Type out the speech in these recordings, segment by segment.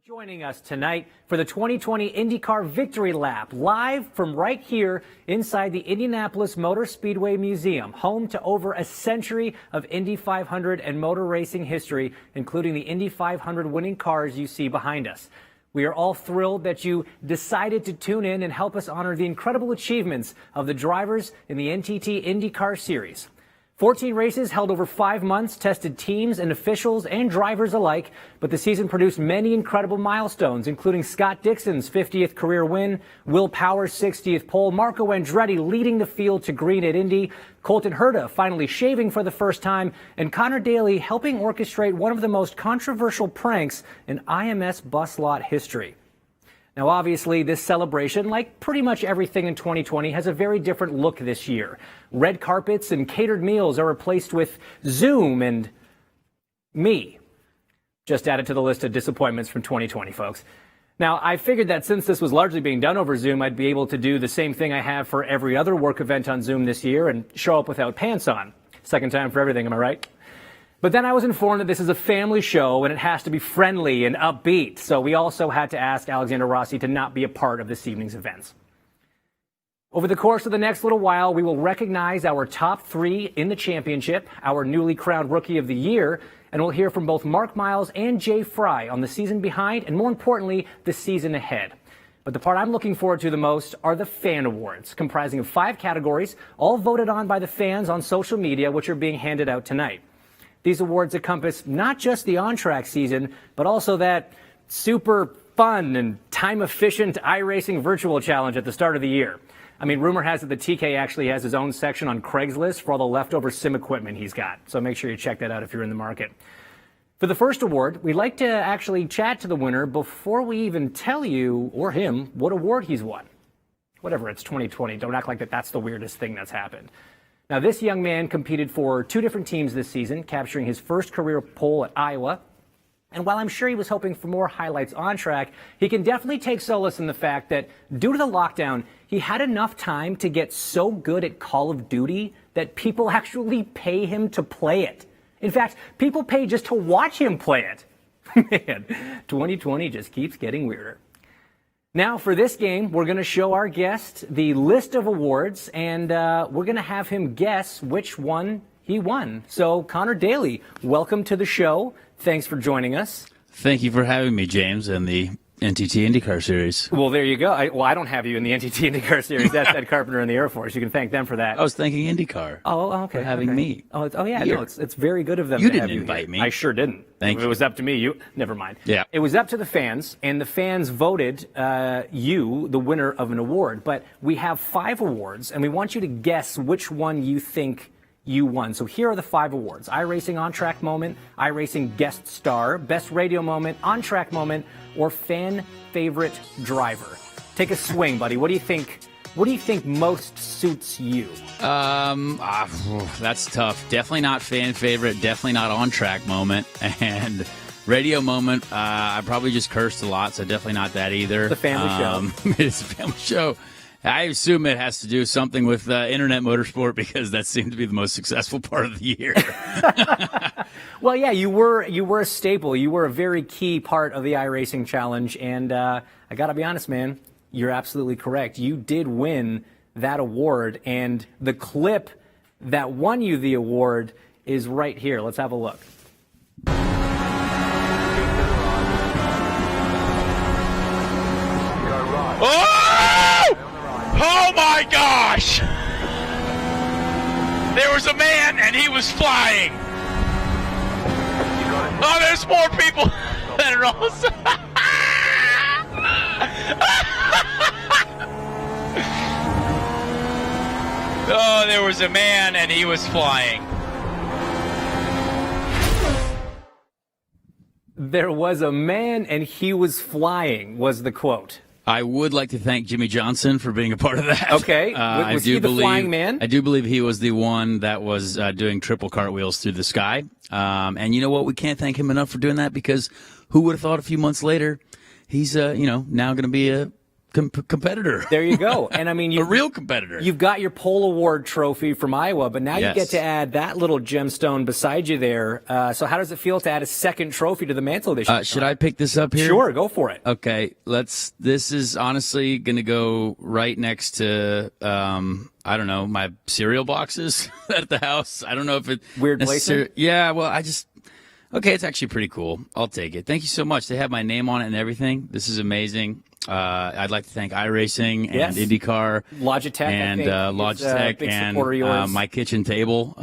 Joining us tonight for the 2020 INDYCAR Victory Lap, live from right here inside the Indianapolis Motor Speedway Museum, home to over a century of Indy 500 and motor racing history, including the Indy 500 winning cars you see behind us. We are all thrilled that you decided to tune in and help us honor the incredible achievements of the drivers in the NTT INDYCAR Series. 14 races held over 5 months, tested teams and officials and drivers alike, but the season produced many incredible milestones, including Scott Dixon's 50th career win, Will Power's 60th pole, Marco Andretti leading the field to green at Indy, Colton Herta finally shaving for the first time, and Connor Daly helping orchestrate one of the most controversial pranks in IMS bus lot history. Now, obviously, this celebration, like pretty much everything in 2020, has a very different look this year. Red carpets and catered meals are replaced with Zoom and me. Just added to the list of disappointments from 2020, folks. Now, I figured that since this was largely being done over Zoom, I'd be able to do the same thing I have for every other work event on Zoom this year and show up without pants on. Second time for everything, am I right? But then I was informed that this is a family show and it has to be friendly and upbeat. So we also had to ask Alexander Rossi to not be a part of this evening's events. Over the course of the next little while, we will recognize our top 3 in the championship, our newly crowned Rookie of the Year, and we'll hear from both Mark Miles and Jay Fry on the season behind and, more importantly, the season ahead. But the part I'm looking forward to the most are the Fan Awards, comprising of 5 categories, all voted on by the fans on social media, which are being handed out tonight. These awards encompass not just the on-track season, but also that super fun and time-efficient iRacing virtual challenge at the start of the year. I mean, rumor has it that TK actually has his own section on Craigslist for all the leftover sim equipment he's got. So make sure you check that out if you're in the market. For the first award, we'd like to actually chat to the winner before we even tell you, or him, what award he's won. Whatever, it's 2020. Don't act like that's the weirdest thing that's happened. Now, this young man competed for 2 different teams this season, capturing his first career pole at Iowa. And while I'm sure he was hoping for more highlights on track, he can definitely take solace in the fact that due to the lockdown, he had enough time to get so good at Call of Duty that people actually pay him to play it. In fact, people pay just to watch him play it. Man, 2020 just keeps getting weirder. Now, for this game, we're going to show our guest the list of awards, and we're going to have him guess which one he won. So, Connor Daly, welcome to the show. Thanks for joining us. Thank you for having me, James, and the NTT INDYCAR Series. Well, there you go. I don't have you in the NTT INDYCAR Series. That's Ed Carpenter in the Air Force. You can thank them for that. I was thanking INDYCAR. Oh, okay. For having me. Yeah. No, it's very good of them. You to didn't have invite me. I sure didn't. Thank you. you. It was up to me. Never mind. Yeah. It was up to the fans, and the fans voted you the winner of an award. But we have 5 awards, and we want you to guess which one you think you won. So here are the 5 awards: iRacing On-Track Moment, iRacing Guest Star, Best Radio Moment, On-Track Moment, or Fan Favorite Driver. Take a swing, buddy. What do you think? What do you think most suits you? That's tough. Definitely not fan favorite. Definitely not on-track moment. And radio moment, I probably just cursed a lot, so definitely not that either. It's a family show. It's a family show. I assume it has to do something with internet motorsport because that seemed to be the most successful part of the year. Well, yeah, you were a staple. You were a very key part of the iRacing challenge, and I got to be honest, man, you're absolutely correct. You did win that award, and the clip that won you the award is right here. Let's have a look. Oh my gosh! There was a man and he was flying. Oh, there's more people that are also. Oh, there was a man and he was flying. There was a man and he was flying, was the quote. I would like to thank Jimmy Johnson for being a part of that. Okay. Was he the flying man? I do believe he was the one that was doing triple cartwheels through the sky. And you know what? We can't thank him enough for doing that because who would have thought a few months later he's, now going to be a competitor. There you go. And I mean, a real competitor. You've got your Pole Award trophy from Iowa, but now you get to add that little gemstone beside you there. So how does it feel to add a second trophy to the mantle this year? Should I pick this up here? Sure, go for it. Okay, this is honestly going to go right next to, I don't know, my cereal boxes at the house. I don't know if it... Weird placement? Yeah, well, okay, it's actually pretty cool. I'll take it. Thank you so much. They have my name on it and everything. This is amazing. I'd like to thank iRacing and INDYCAR, Logitech, and Logitech, and my kitchen table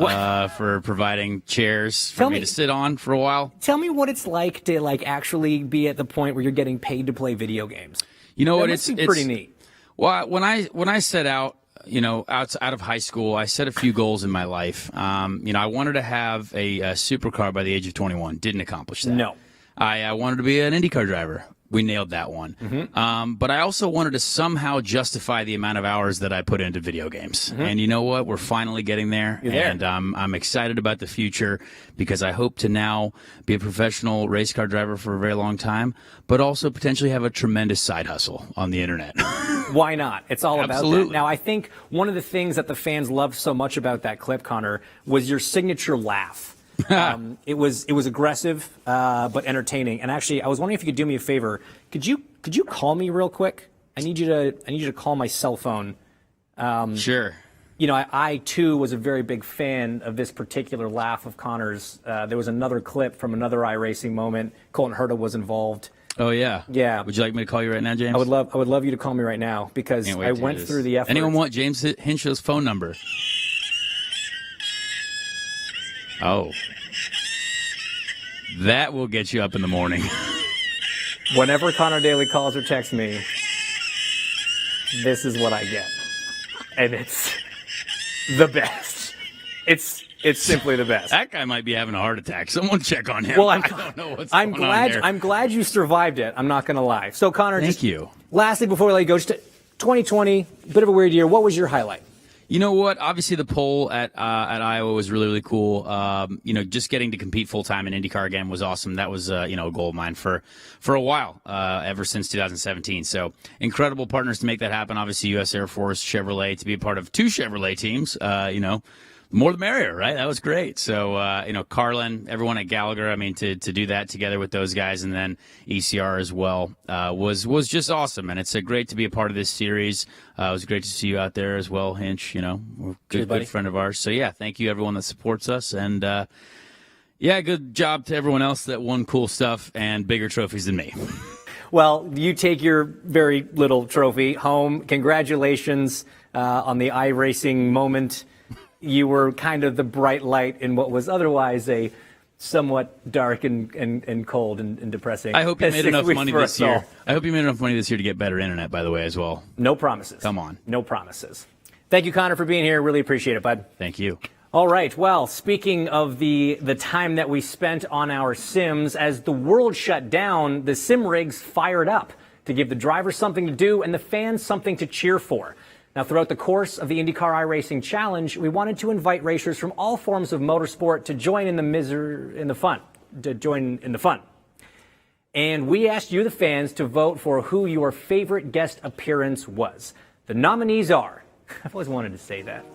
for providing chairs for me to sit on for a while. Tell me what it's like to actually be at the point where you're getting paid to play video games. You know what? It's pretty neat. Well, when I set out, out of high school, I set a few goals in my life. I wanted to have a supercar by the age of 21. Didn't accomplish that. No. I wanted to be an INDYCAR driver. We nailed that one. Mm-hmm. But I also wanted to somehow justify the amount of hours that I put into video games. Mm-hmm. And you know what? We're finally getting there. And I'm excited about the future because I hope to now be a professional race car driver for a very long time, but also potentially have a tremendous side hustle on the internet. Why not? It's all about Absolutely. that. Now, I think one of the things that the fans loved so much about that clip, Connor, was your signature laugh. It was aggressive, but entertaining. And actually, I was wondering if you could do me a favor. Could you call me real quick? I need you to call my cell phone. Sure. I too was a very big fan of this particular laugh of Connor's. There was another clip from another iRacing moment. Colton HERTA was involved. Oh yeah. Yeah. Would you like me to call you right now, James? I would love you to call me right now because I went through the effort. Anyone want James Hinshaw's phone number? Oh. That will get you up in the morning. Whenever Connor Daly calls or texts me, this is what I get. And it's the best. It's simply the best. That guy might be having a heart attack. Someone check on him. Well, I don't know what's going on there. I'm glad you survived it. I'm not going to lie. So, Connor, thank you. Lastly, before we let you go, just 2020, bit of a weird year. What was your highlight? You know what? Obviously, the pole at Iowa was really, really cool. Just getting to compete full time in INDYCAR again was awesome. That was a goal of mine for a while, ever since 2017. So incredible partners to make that happen. Obviously, U.S. Air Force, Chevrolet, to be a part of two Chevrolet teams. More the merrier, right? That was great. So, Carlin, everyone at Gallagher, to do that together with those guys, and then ECR as well, was just awesome. And it's great to be a part of this series. It was great to see you out there as well, Hinch. We're a good friend of ours. So, yeah, thank you, everyone that supports us. And, good job to everyone else that won cool stuff and bigger trophies than me. Well, you take your very little trophy home. Congratulations on the iRacing moment. You were kind of the bright light in what was otherwise a somewhat dark and cold and depressing. I hope you made enough money this year. I hope you made enough money this year to get better internet, by the way, as well. No promises. Come on. No promises. Thank you, Connor, for being here. Really appreciate it, bud. Thank you. All right. Well, speaking of the time that we spent on our sims, as the world shut down, the sim rigs fired up to give the drivers something to do and the fans something to cheer for. Now, throughout the course of the INDYCAR iRacing Challenge, we wanted to invite racers from all forms of motorsport to join in the fun. And we asked you, the fans, to vote for who your favorite guest appearance was. The nominees are, I've always wanted to say that,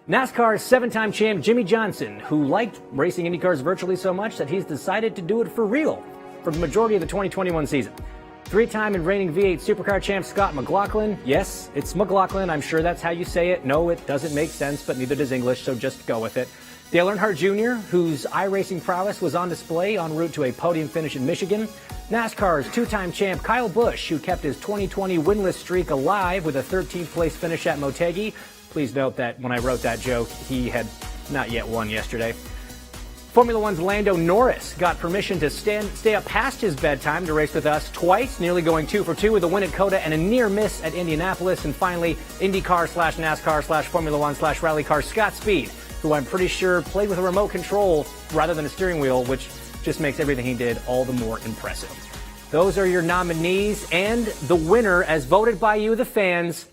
NASCAR's 7-time champ Jimmy Johnson, who liked racing IndyCars virtually so much that he's decided to do it for real for the majority of the 2021 season. 3-time and reigning V8 Supercar champ Scott McLaughlin. Yes, it's McLaughlin. I'm sure that's how you say it. No, it doesn't make sense, but neither does English, so just go with it. Dale Earnhardt Jr., whose iRacing prowess was on display en route to a podium finish in Michigan. NASCAR's 2-time champ Kyle Busch, who kept his 2020 winless streak alive with a 13th place finish at Motegi. Please note that when I wrote that joke, he had not yet won yesterday. Formula One's Lando Norris got permission to stay up past his bedtime to race with us twice, nearly going 2 for 2 with a win at COTA and a near miss at Indianapolis. And finally, IndyCar/NASCAR/Formula One/Rally Car Scott Speed, who I'm pretty sure played with a remote control rather than a steering wheel, which just makes everything he did all the more impressive. Those are your nominees, and the winner, as voted by you, the fans,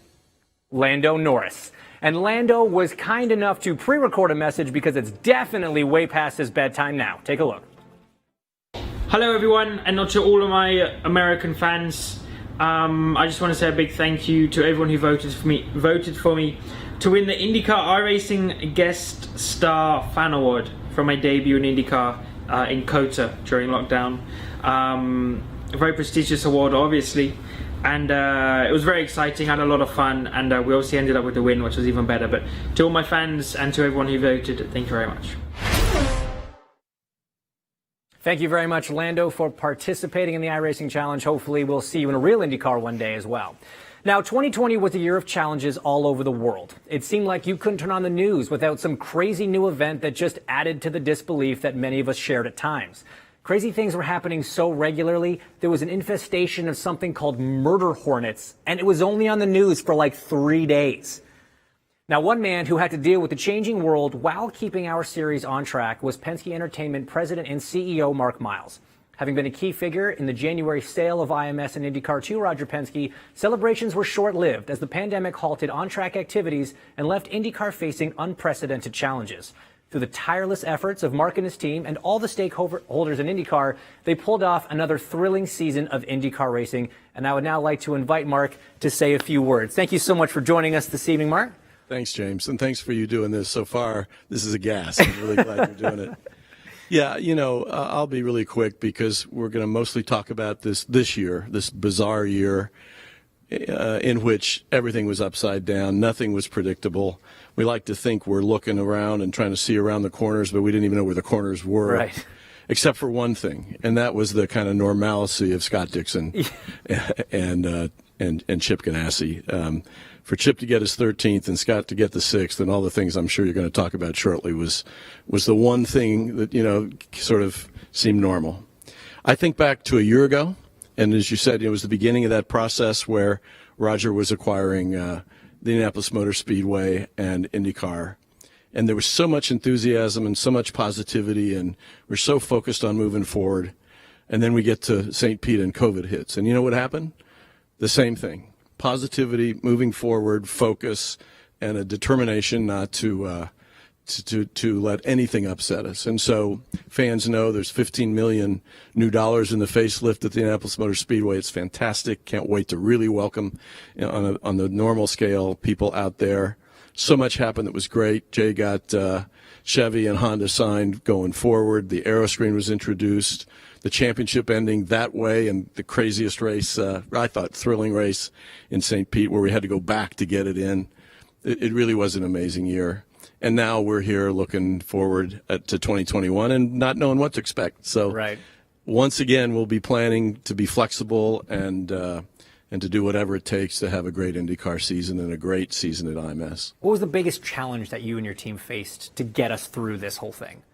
Lando Norris. And Lando was kind enough to pre-record a message because it's definitely way past his bedtime now. Take a look. Hello everyone, and to all of my American fans. I just want to say a big thank you to everyone who voted for me to win the INDYCAR iRacing Guest Star Fan Award for my debut in INDYCAR in COTA during lockdown. A very prestigious award, obviously, and it was very exciting. I had a lot of fun, and we obviously ended up with the win, which was even better. But to all my fans and to everyone who voted, thank you very much. Thank you very much, Lando, for participating in the iRacing Challenge. Hopefully we'll see you in a real IndyCar one day as well. Now, 2020 was a year of challenges all over the world. It seemed like you couldn't turn on the news without some crazy new event that just added to the disbelief that many of us shared at times. Crazy things were happening so regularly, there was an infestation of something called murder hornets, and it was only on the news for like 3 days. Now, one man who had to deal with the changing world while keeping our series on track was Penske Entertainment President and CEO Mark Miles. Having been a key figure in the January sale of IMS and IndyCar to Roger Penske, celebrations were short-lived as the pandemic halted on-track activities and left IndyCar facing unprecedented challenges. Through the tireless efforts of Mark and his team and all the stakeholders in IndyCar, they pulled off another thrilling season of IndyCar racing. And I would now like to invite Mark to say a few words. Thank you so much for joining us this evening, Mark. Thanks, James, and thanks for you doing this so far. This is a gas. I'm really glad you're doing it. Yeah, I'll be really quick because we're going to mostly talk about this year, this bizarre year in which everything was upside down. Nothing was predictable. We like to think we're looking around and trying to see around the corners, but we didn't even know where the corners were. Right. Except for one thing, and that was the kind of normalcy of Scott Dixon and Chip Ganassi. For Chip to get his 13th and Scott to get the 6th and all the things I'm sure you're going to talk about shortly was the one thing that, sort of seemed normal. I think back to a year ago, and as you said, it was the beginning of that process where Roger was acquiring the Indianapolis Motor Speedway and IndyCar. And there was so much enthusiasm and so much positivity, and we're so focused on moving forward. And then we get to St. Pete and COVID hits. And you know what happened? The same thing. Positivity, moving forward, focus, and a determination not to let anything upset us. And so fans know there's $15 million new dollars in the facelift at the Indianapolis Motor Speedway. It's fantastic. Can't wait to really welcome on the normal scale people out there. So much happened that was great. Jay got Chevy and Honda signed going forward. The Aeroscreen was introduced. The championship ending that way, and the craziest race, I thought, thrilling race in St. Pete where we had to go back to get it in. It really was an amazing year. And now we're here looking forward to 2021 and not knowing what to expect. So right. Once again, we'll be planning to be flexible and to do whatever it takes to have a great IndyCar season and a great season at IMS. What was the biggest challenge that you and your team faced to get us through this whole thing?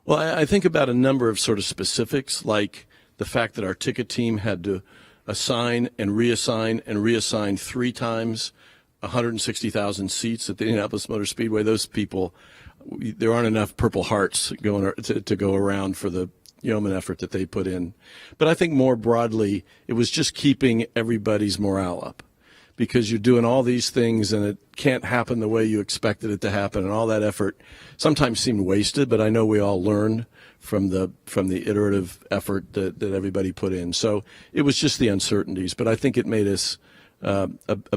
Well, I think about a number of sort of specifics, like the fact that our ticket team had to assign and reassign 3 times 160,000 seats at the Indianapolis Motor Speedway. Those people, there aren't enough Purple Hearts to go around for the yeoman effort that they put in. But I think more broadly, it was just keeping everybody's morale up. Because you're doing all these things and it can't happen the way you expected it to happen, and all that effort sometimes seemed wasted, but I know we all learned from the iterative effort that everybody put in. So it was just the uncertainties, but I think it made us a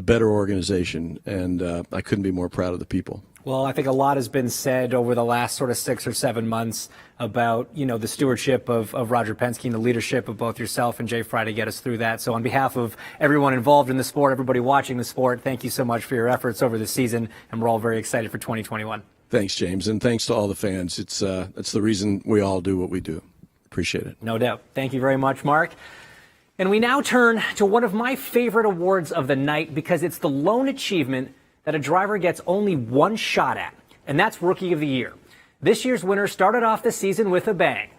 better organization, and I couldn't be more proud of the people. Well, I think a lot has been said over the last sort of 6 or 7 months about, the stewardship of Roger Penske and the leadership of both yourself and Jay Fry to get us through that. So on behalf of everyone involved in the sport, everybody watching the sport, thank you so much for your efforts over the season, and we're all very excited for 2021. Thanks, James, and thanks to all the fans. It's the reason we all do what we do. Appreciate it. No doubt. Thank you very much, Mark. And we now turn to one of my favorite awards of the night because it's the lone achievement that a driver gets only one shot at, and that's Rookie of the Year. This year's winner started off the season with a bang.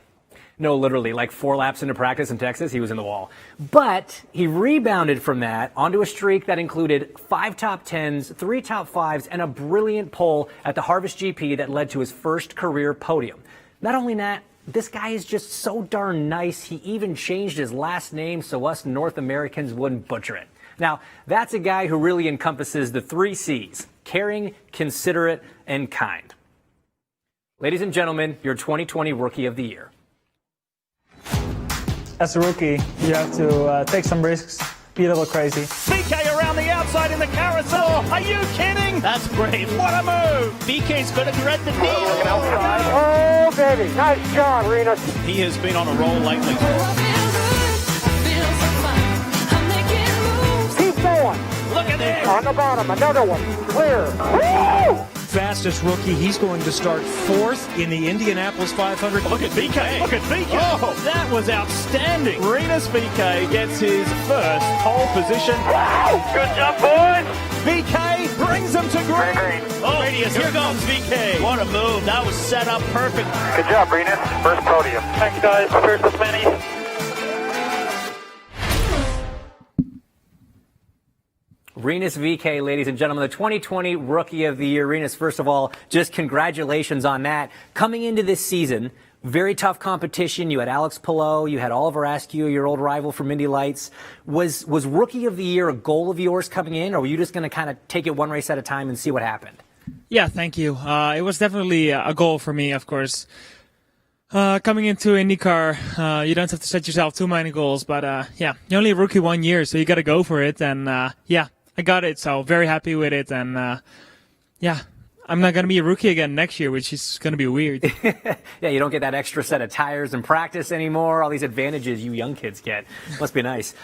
No, literally, like 4 laps into practice in Texas, he was in the wall. But he rebounded from that onto a streak that included 5 top 10s, 3 top 5s, and a brilliant pole at the Harvest GP that led to his first career podium. Not only that, this guy is just so darn nice, he even changed his last name so us North Americans wouldn't butcher it. Now, that's a guy who really encompasses the 3 C's: caring, considerate, and kind. Ladies and gentlemen, your 2020 Rookie of the Year. As a rookie, you have to take some risks, be a little crazy. BK around the outside in the carousel. Are you kidding? That's brave. What a move. BK's going to thread the needle. Oh, baby. Nice job, Renus. He has been on a roll lately. Keep going. Look at this. On the bottom, another one. Clear. Woo! Fastest rookie. He's going to start 4th in the Indianapolis 500. Look at BK. Look at BK. Oh, that was outstanding. Renus BK gets his first pole position. Good job, boys. BK brings him to green. Oh, Radius, here comes BK. What a move. That was set up perfect. Good job, Renus. First podium. Thanks, guys. First of many. Renus VK, ladies and gentlemen, the 2020 Rookie of the Year. Renus, first of all, just congratulations on that. Coming into this season, very tough competition. You had Alex Palou, you had Oliver Askew, your old rival from Indy Lights. Was Rookie of the Year a goal of yours coming in, or were you just going to kind of take it one race at a time and see what happened? Yeah, thank you. It was definitely a goal for me, of course. Coming into IndyCar, you don't have to set yourself too many goals, but yeah, you're only a rookie 1 year, so you got to go for it. And yeah, I got it, so very happy with it. And yeah, I'm not going to be a rookie again next year, which is going to be weird. Yeah, you don't get that extra set of tires in practice anymore. All these advantages you young kids get. Must be nice.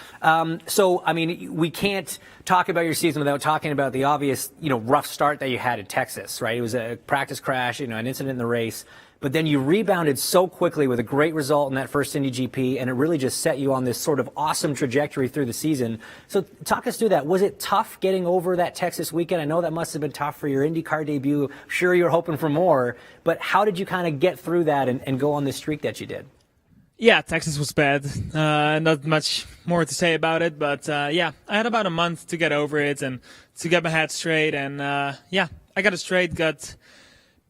So, I mean, we can't talk about your season without talking about the obvious, rough start that you had at Texas, right? It was a practice crash, an incident in the race. But then you rebounded so quickly with a great result in that first Indy GP, and it really just set you on this sort of awesome trajectory through the season. So talk us through that. Was it tough getting over that Texas weekend? I know that must have been tough for your IndyCar debut. Sure, you were hoping for more, but how did you kind of get through that and go on this streak that you did? Yeah, Texas was bad. Not much more to say about it, but yeah, I had about a month to get over it and to get my head straight. And yeah, I got it straight, got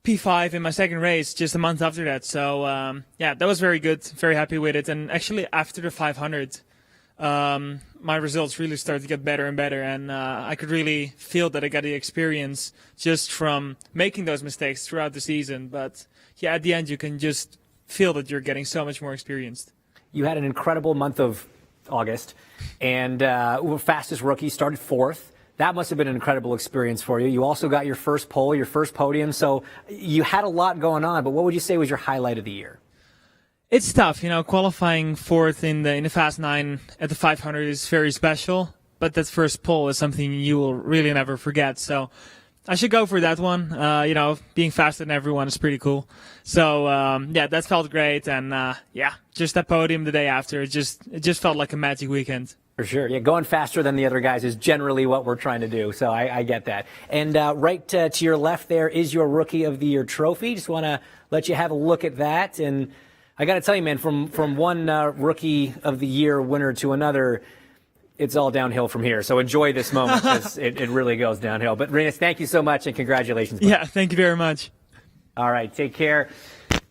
P5 in my second race just a month after that. So yeah, that was very good. Very happy with it. And actually after the 500, my results really started to get better and better. And I could really feel that I got the experience just from making those mistakes throughout the season. But yeah, at the end, you can just feel that you're getting so much more experienced. You had an incredible month of August, and fastest rookie, started 4th. That must have been an incredible experience for you. You also got your first pole, your first podium. So you had a lot going on, but what would you say was your highlight of the year? It's tough, qualifying 4th in the Fast 9 at the 500 is very special, but that first pole is something you will really never forget. So I should go for that one. Being faster than everyone is pretty cool. So yeah, that felt great. And yeah, just that podium the day after, it just felt like a magic weekend. For sure. Yeah, going faster than the other guys is generally what we're trying to do. So I get that. And right to your left there is your Rookie of the Year trophy. Just want to let you have a look at that. And I got to tell you, man, from one Rookie of the Year winner to another, it's all downhill from here. So enjoy this moment because it really goes downhill. But Renus, thank you so much and congratulations. Buddy. Yeah, thank you very much. All right, take care.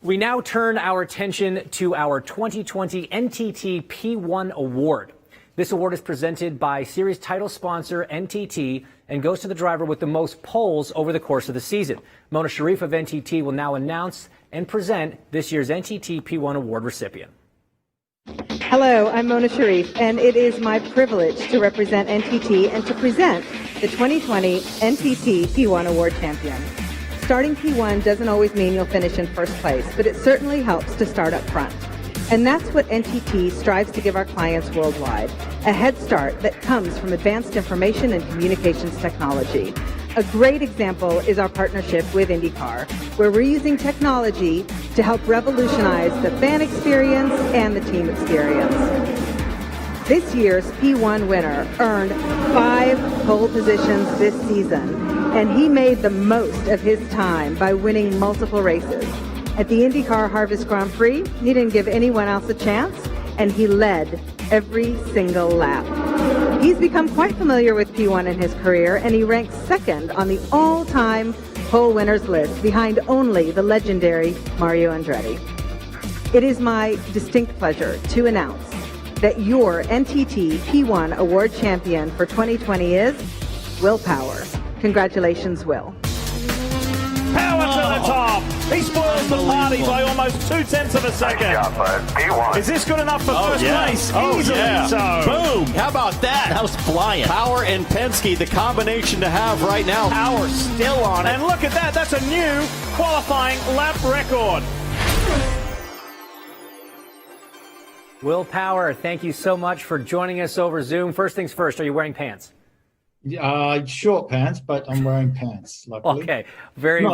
We now turn our attention to our 2020 NTT P1 Award. This award is presented by series title sponsor NTT and goes to the driver with the most poles over the course of the season. Mona Sharif of NTT will now announce and present this year's NTT P1 Award recipient. Hello, I'm Mona Sharif, and it is my privilege to represent NTT and to present the 2020 NTT P1 Award champion. Starting P1 doesn't always mean you'll finish in first place, but it certainly helps to start up front. And that's what NTT strives to give our clients worldwide, a head start that comes from advanced information and communications technology. A great example is our partnership with INDYCAR, where we're using technology to help revolutionize the fan experience and the team experience. This year's P1 winner earned 5 pole positions this season, and he made the most of his time by winning multiple races. At the INDYCAR Harvest Grand Prix, he didn't give anyone else a chance, and he led every single lap. He's become quite familiar with P1 in his career, and he ranks 2nd on the all-time pole winners list, behind only the legendary Mario Andretti. It is my distinct pleasure to announce that your NTT P1 Award champion for 2020 is Will Power. Congratulations, Will. Power to the top! He spoils the party by almost 0.2 of a second. P1. Is this good enough for first place? Easily so. Boom. How about that? That was flying. Power and Penske, the combination to have right now. Power still on it. And look at that. That's a new qualifying lap record. Will Power, thank you so much for joining us over Zoom. First things first, are you wearing pants? Short pants, but I'm wearing pants, luckily. Okay, very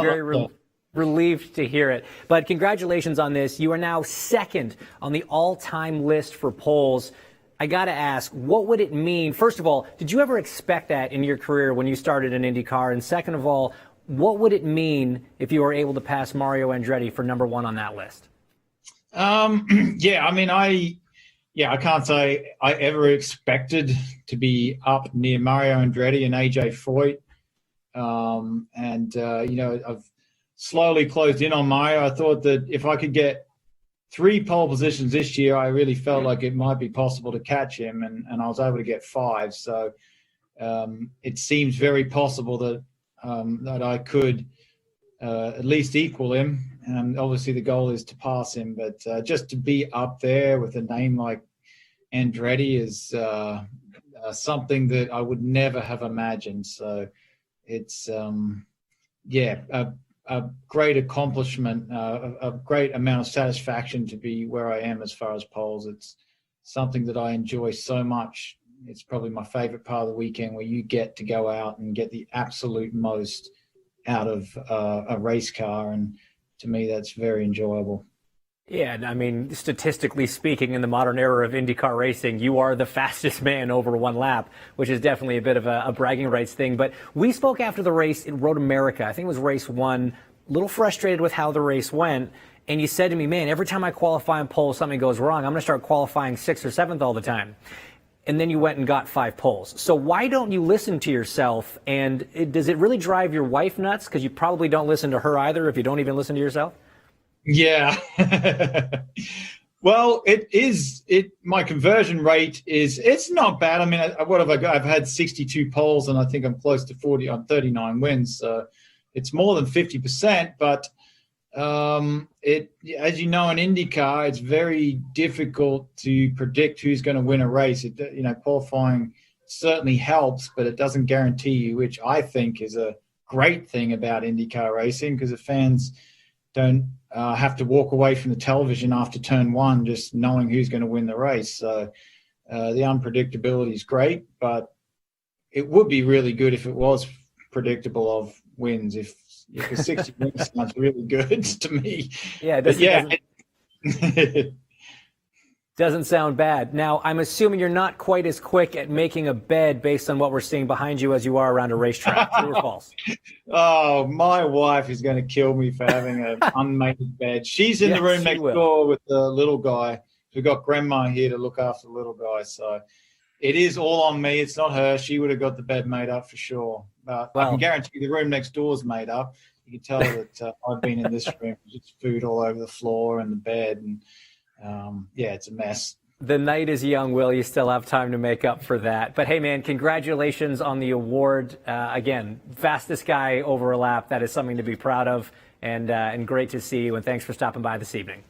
relieved to hear it. But congratulations on this. You are now second on the all-time list for poles. I got to ask, what would it mean? First of all, did you ever expect that in your career when you started in IndyCar? And second of all, what would it mean if you were able to pass Mario Andretti for number one on that list? I can't say I ever expected to be up near Mario Andretti and AJ Foyt. I've slowly closed in on Mario. I thought that if I could get 3 pole positions this year, I really felt like it might be possible to catch him, and I was able to get 5. So it seems very possible that I could at least equal him. And obviously the goal is to pass him, but just to be up there with a name like Andretti is something that I would never have imagined. So it's, a great accomplishment, a great amount of satisfaction to be where I am as far as poles. It's something that I enjoy so much. It's probably my favorite part of the weekend, where you get to go out and get the absolute most out of a race car. And to me, that's very enjoyable. Yeah, and I mean, statistically speaking, in the modern era of IndyCar racing, you are the fastest man over one lap, which is definitely a bit of a bragging rights thing. But we spoke after the race in Road America. I think it was race 1, a little frustrated with how the race went. And you said to me, man, every time I qualify and pole, something goes wrong. I'm going to start qualifying 6th or 7th all the time. And then you went and got 5 poles. So why don't you listen to yourself? And does it really drive your wife nuts? Because you probably don't listen to her either if you don't even listen to yourself. Yeah. Well, my conversion rate it's not bad. I mean, what have I got? I've had 62 poles, and I think I'm close to 40 on 39 wins. So it's more than 50%, but as you know, in IndyCar, it's very difficult to predict who's going to win a race. Qualifying certainly helps, but it doesn't guarantee you, which I think is a great thing about IndyCar racing, because the fans don't have to walk away from the television after turn 1 just knowing who's going to win the race. So the unpredictability is great, but it would be really good if it was predictable of wins. If 60 wins sounds really good to me. Yeah, doesn't sound bad. Now, I'm assuming you're not quite as quick at making a bed based on what we're seeing behind you as you are around a racetrack. True or false? Oh, my wife is going to kill me for having an unmade bed. She's in the room next door with the little guy. We've got grandma here to look after the little guy. So it is all on me. It's not her. She would have got the bed made up for sure. I can guarantee the room next door is made up. You can tell that I've been in this room. There's food all over the floor and the bed. And, it's a mess. The night is young, Will. You still have time to make up for that. But, hey, man, congratulations on the award. Again, fastest guy over a lap. That is something to be proud of, and great to see you. And thanks for stopping by this evening.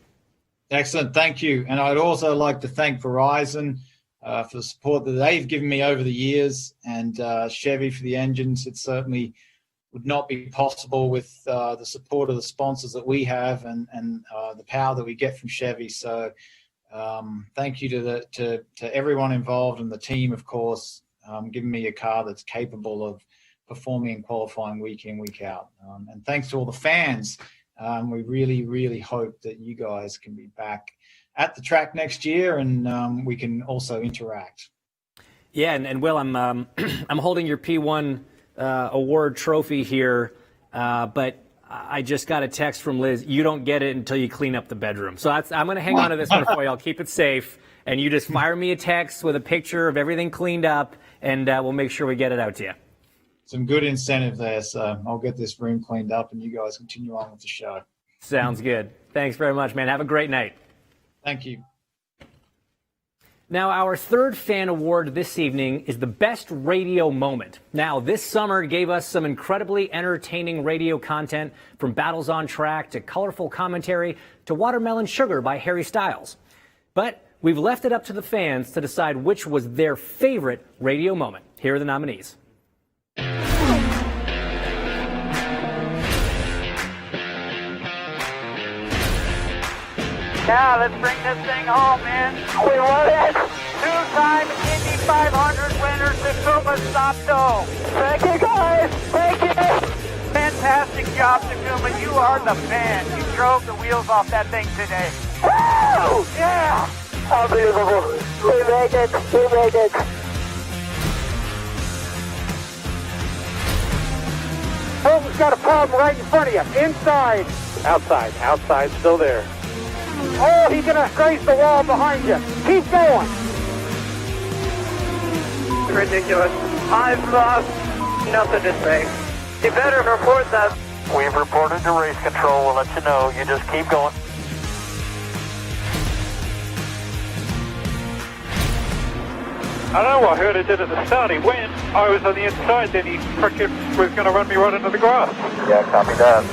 Excellent. Thank you. And I'd also like to thank Verizon for the support that they've given me over the years, and Chevy for the engines. It certainly would not be possible with the support of the sponsors that we have and the power that we get from Chevy. So thank you to everyone involved and the team, of course, giving me a car that's capable of performing and qualifying week in, week out. And thanks to all the fans. We really, really hope that you guys can be back at the track next year, and we can also interact. Yeah, and Will, I'm I'm holding your P1 award trophy here, but I just got a text from Liz. You don't get it until you clean up the bedroom. So I'm going to hang on to this one for you. I'll keep it safe, and you just fire me a text with a picture of everything cleaned up, and we'll make sure we get it out to you. Some good incentive there, so I'll get this room cleaned up, and you guys continue on with the show. Sounds good. Thanks very much, man. Have a great night. Thank you. Now, our third fan award this evening is the Best Radio Moment. Now, this summer gave us some incredibly entertaining radio content, from Battles on Track to colorful commentary to Watermelon Sugar by Harry Styles. But we've left it up to the fans to decide which was their favorite radio moment. Here are the nominees. Yeah, let's bring this thing home, man. We won it. Two-time Indy 500 winner, Takuma Sato. Thank you, guys. Thank you. Fantastic job, Takuma. You are the man. You drove the wheels off that thing today. Woo! Yeah. Unbelievable. We made it. We made it. Holmes got a problem right in front of you. Inside. Outside. Outside. Still there. Oh, he's going to graze the wall behind you. Keep going. Ridiculous. I've lost nothing to say. You better report that. We've reported to race control. We'll let you know. You just keep going. I don't know what HERTA did at the start. He went. I was on the inside. Then he frickin' was going to run me right into the grass. Yeah, copy that.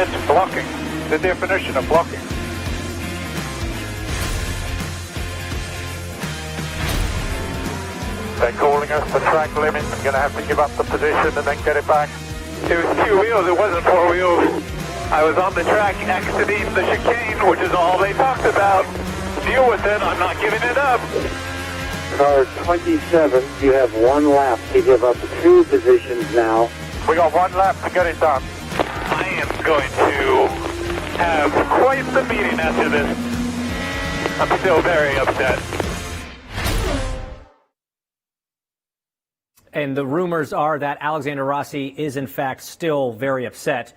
It's blocking. The definition of blocking. They're calling us the track limit. I'm going to have to give up the position and then get it back. It was 2 wheels, it wasn't 4 wheels. I was on the track exiting the chicane, which is all they talked about. Deal with it, I'm not giving it up. Car 27, you have 1 lap to give up 2 positions now. We got 1 lap to get it done. I am going to have quite the meeting after this. I'm still very upset. And the rumors are that Alexander Rossi is, in fact, still very upset.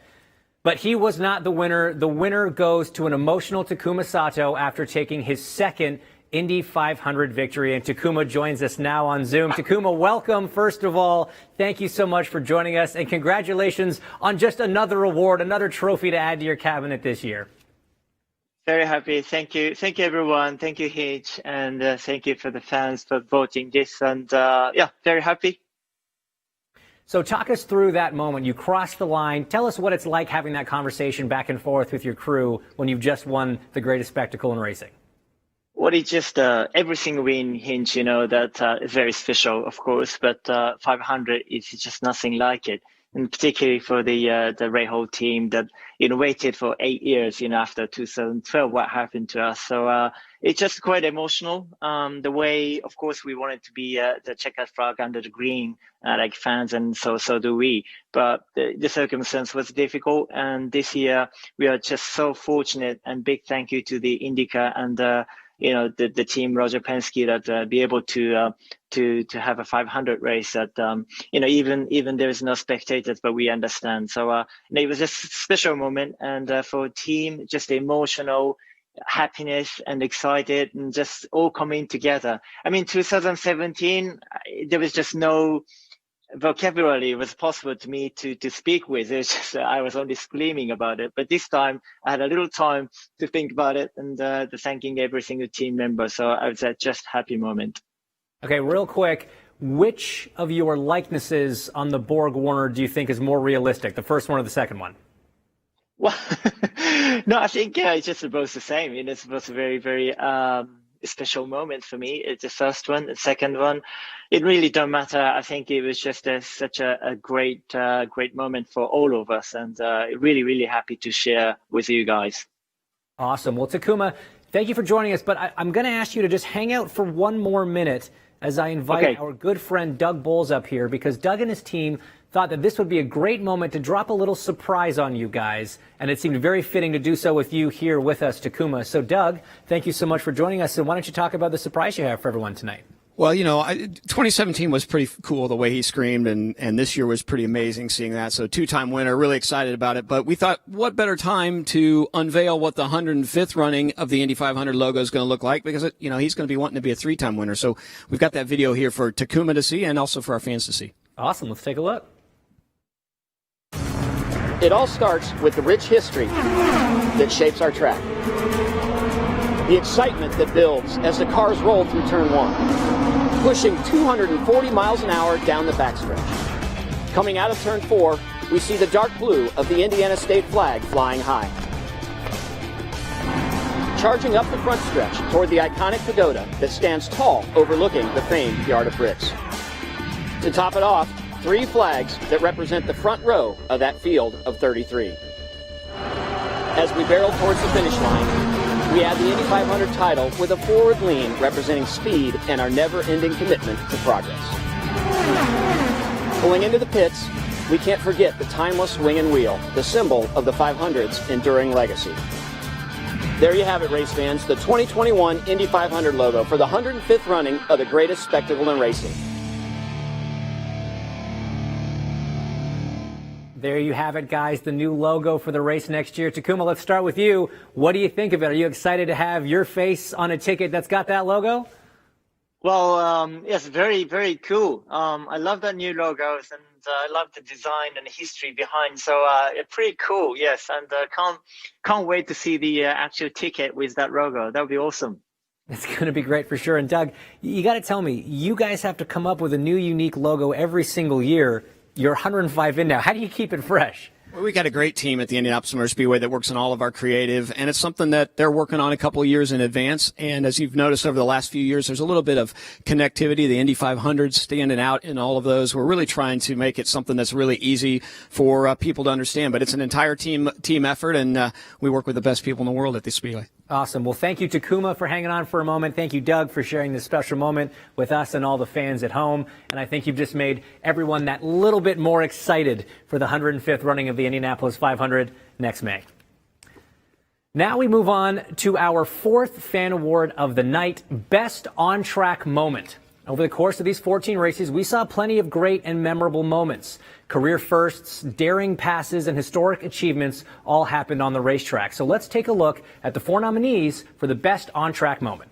But he was not the winner. The winner goes to an emotional Takuma Sato after taking his second Indy 500 victory. And Takuma joins us now on Zoom. Takuma, welcome. First of all, thank you so much for joining us. And congratulations on just another award, another trophy to add to your cabinet this year. Very happy. Thank you. Thank you, everyone. Thank you, Hitch. And thank you for the fans for voting this. And yeah, very happy. So talk us through that moment. You crossed the line. Tell us what it's like having that conversation back and forth with your crew when you've just won the greatest spectacle in racing. Well, it's just every single win, Hinch, you know, that is very special, of course, but 500 is just nothing like it. And particularly for the Rahal team that, you know, waited for 8 years, you know, after 2012, what happened to us. So it's just quite emotional. The way, of course, we wanted to be the checkered flag under the green, like fans, and so do we. But the circumstance was difficult. And this year, we are just so fortunate, and big thank you to the INDYCAR and you know, the team, Roger Penske, that be able to have a 500 race that, you know, even there is no spectators, but we understand. So, you know, it was just a special moment, and for a team, just emotional happiness and excited and just all coming together. I mean, 2017, there was just no vocabulary was possible to me to speak with. It was just, I was only screaming about it. But this time I had a little time to think about it, and thanking every single team member. So I was at just happy moment. Okay, real quick, which of your likenesses on the Borg Warner do you think is more realistic, the first one or the second one? Well, no, I think it's just both the same. It's both very, very special moment for me. It's the first one, the second one. It really don't matter. I think it was just such a great moment for all of us, and really, really happy to share with you guys. Awesome. Well, Takuma, thank you for joining us, but I'm going to ask you to just hang out for one more minute as I invite our good friend Doug Bowles up here, because Doug and his team thought that this would be a great moment to drop a little surprise on you guys, and it seemed very fitting to do so with you here with us, Takuma. So, Doug, thank you so much for joining us, and why don't you talk about the surprise you have for everyone tonight? Well, you know, 2017 was pretty cool the way he screamed, and this year was pretty amazing seeing that. So 2-time winner, really excited about it. But we thought, what better time to unveil what the 105th running of the Indy 500 logo is going to look like, because, you know, he's going to be wanting to be a 3-time winner. So we've got that video here for Takuma to see and also for our fans to see. Awesome. Let's take a look. It all starts with the rich history that shapes our track. The excitement that builds as the cars roll through turn 1, pushing 240 miles an hour down the backstretch. Coming out of turn 4, we see the dark blue of the Indiana state flag flying high. Charging up the front stretch toward the iconic pagoda that stands tall overlooking the famed Yard of Bricks. To top it off, 3 flags that represent the front row of that field of 33. As we barrel towards the finish line, we add the Indy 500 title with a forward lean representing speed and our never-ending commitment to progress. Pulling into the pits, we can't forget the timeless wing and wheel, the symbol of the 500's enduring legacy. There you have it, race fans, the 2021 Indy 500 logo for the 105th running of the greatest spectacle in racing. There you have it, guys, the new logo for the race next year. Takuma, let's start with you. What do you think of it? Are you excited to have your face on a ticket that's got that logo? Well, yes, very, very cool. I love that new logos, and I love the design and the history behind. So pretty cool, yes. And can't wait to see the actual ticket with that logo. That would be awesome. It's going to be great for sure. And Doug, you got to tell me, you guys have to come up with a new unique logo every single year. You're 105 in now. How do you keep it fresh? Well, we got a great team at the Indianapolis Motor Speedway that works on all of our creative, and it's something that they're working on a couple of years in advance. And as you've noticed over the last few years, there's a little bit of connectivity. The Indy 500 standing out in all of those. We're really trying to make it something that's really easy for people to understand. But it's an entire team effort, and we work with the best people in the world at the Speedway. Awesome. Well, thank you, Takuma, for hanging on for a moment. Thank you, Doug, for sharing this special moment with us and all the fans at home. And I think you've just made everyone that little bit more excited for the 105th running of the Indianapolis 500 next May. Now we move on to our 4th fan award of the night, Best On-Track Moment. Over the course of these 14 races, we saw plenty of great and memorable moments. Career firsts, daring passes, and historic achievements all happened on the racetrack. So let's take a look at the 4 nominees for the Best On-Track Moment.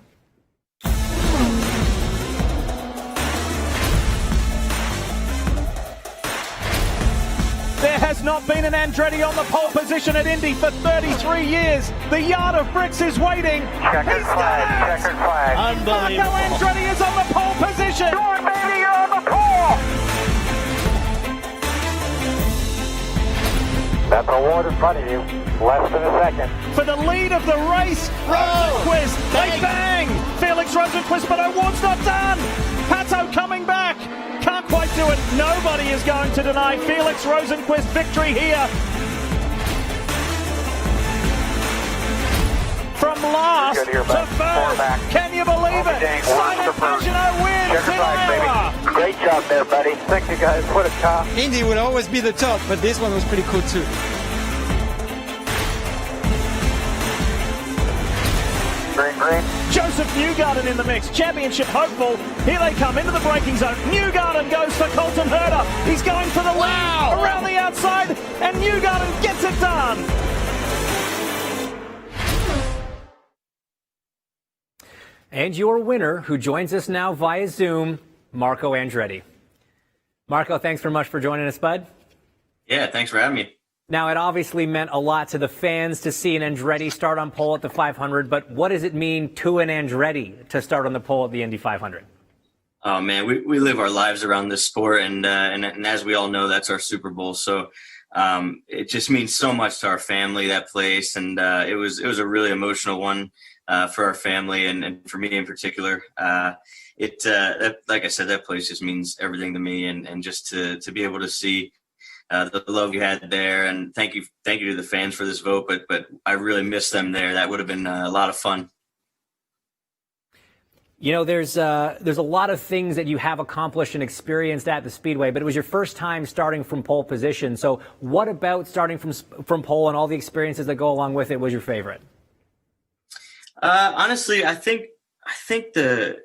There has not been an Andretti on the pole position at Indy for 33 years. The Yard of Bricks is waiting. Checkered flag, checkered flag. Unbelievable. Marco Andretti is on the pole position. You're baby, you're on the pole. That's a award in front of you. Less than a second. For the lead of the race, Rosenquist. They bang. Felix Rosenquist, but award's not done. Pato coming back. Can't quite do it. Nobody is going to deny Felix Rosenquist victory here. From last to first. Can you believe it? Simon Pagenaud wins in Iowa. Great job there, buddy. Thank you, guys. What a car. Indy will always be the top, but this one was pretty cool too. Green, green. Joseph Newgarden in the mix, championship hopeful. Here they come into the braking zone. Newgarden goes for Colton Herta. He's going for the lead around the outside, and Newgarden gets it done. And your winner, who joins us now via Zoom, Marco Andretti. Marco, thanks very much for joining us, bud. Yeah, thanks for having me. Now, it obviously meant a lot to the fans to see an Andretti start on pole at the 500, but what does it mean to an Andretti to start on the pole at the Indy 500? Oh, man, we live our lives around this sport, and as we all know, that's our Super Bowl. So it just means so much to our family, that place, and it was a really emotional one for our family and for me in particular. Like I said, that place just means everything to me, and just to be able to see the love you had there, and thank you to the fans for this vote, but I really miss them there. That would have been a lot of fun. You know, there's a lot of things that you have accomplished and experienced at the Speedway, but it was your first time starting from pole position. So what about starting from pole and all the experiences that go along with it was your favorite? Honestly, I think the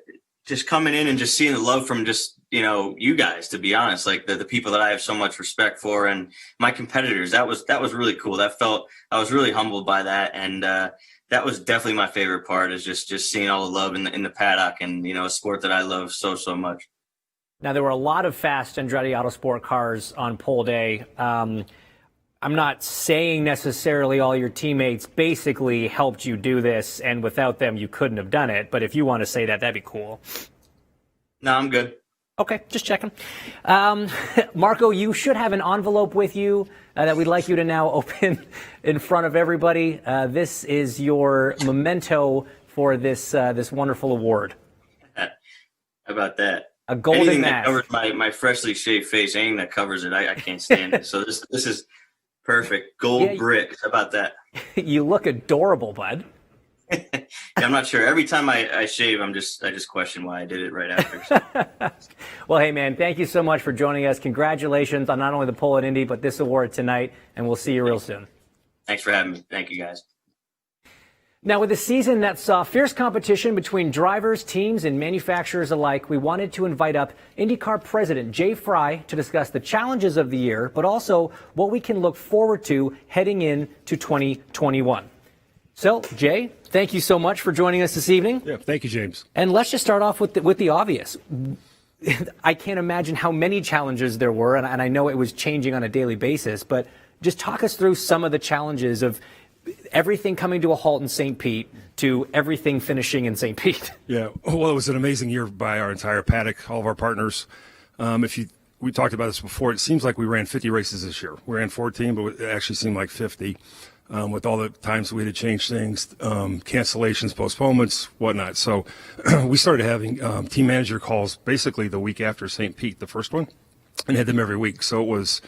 just coming in and just seeing the love from just, you guys, to be honest, like the people that I have so much respect for, and my competitors, that was really cool. I was really humbled by that. And, that was definitely my favorite part, is just seeing all the love in the paddock, and, a sport that I love so much. Now, there were a lot of fast Andretti Autosport cars on pole day. I'm not saying necessarily all your teammates basically helped you do this, and without them you couldn't have done it. But if you want to say that, that'd be cool. No, I'm good. Okay, just checking. Marco, you should have an envelope with you that we'd like you to now open in front of everybody. This is your memento for this wonderful award. How about that? A golden anything mask. that covers my freshly shaved face, anything that covers it, I can't stand it. So this is perfect. Gold brick. How about that? You look adorable, bud. Yeah, I'm not sure. Every time I shave, I just question why I did it right after. So. Well, hey, man, thank you so much for joining us. Congratulations on not only the pole at Indy, but this award tonight, and we'll see you real soon. Thanks for having me. Thank you, guys. Now, with a season that saw fierce competition between drivers, teams, and manufacturers alike, we wanted to invite up INDYCAR President Jay Fry to discuss the challenges of the year, but also what we can look forward to heading into 2021. So, Jay, thank you so much for joining us this evening. Yeah, thank you, James. And let's just start off with the obvious. I can't imagine how many challenges there were, and I know it was changing on a daily basis, but just talk us through some of the challenges of everything coming to a halt in St. Pete to everything finishing in St. Pete. Yeah, well, it was an amazing year by our entire paddock, all of our partners. We talked about this before. It seems like we ran 50 races this year. We ran 14, but it actually seemed like 50. With all the times we had to change things, cancellations, postponements, whatnot. So we started having team manager calls basically the week after St. Pete, the first one, and had them every week. So it was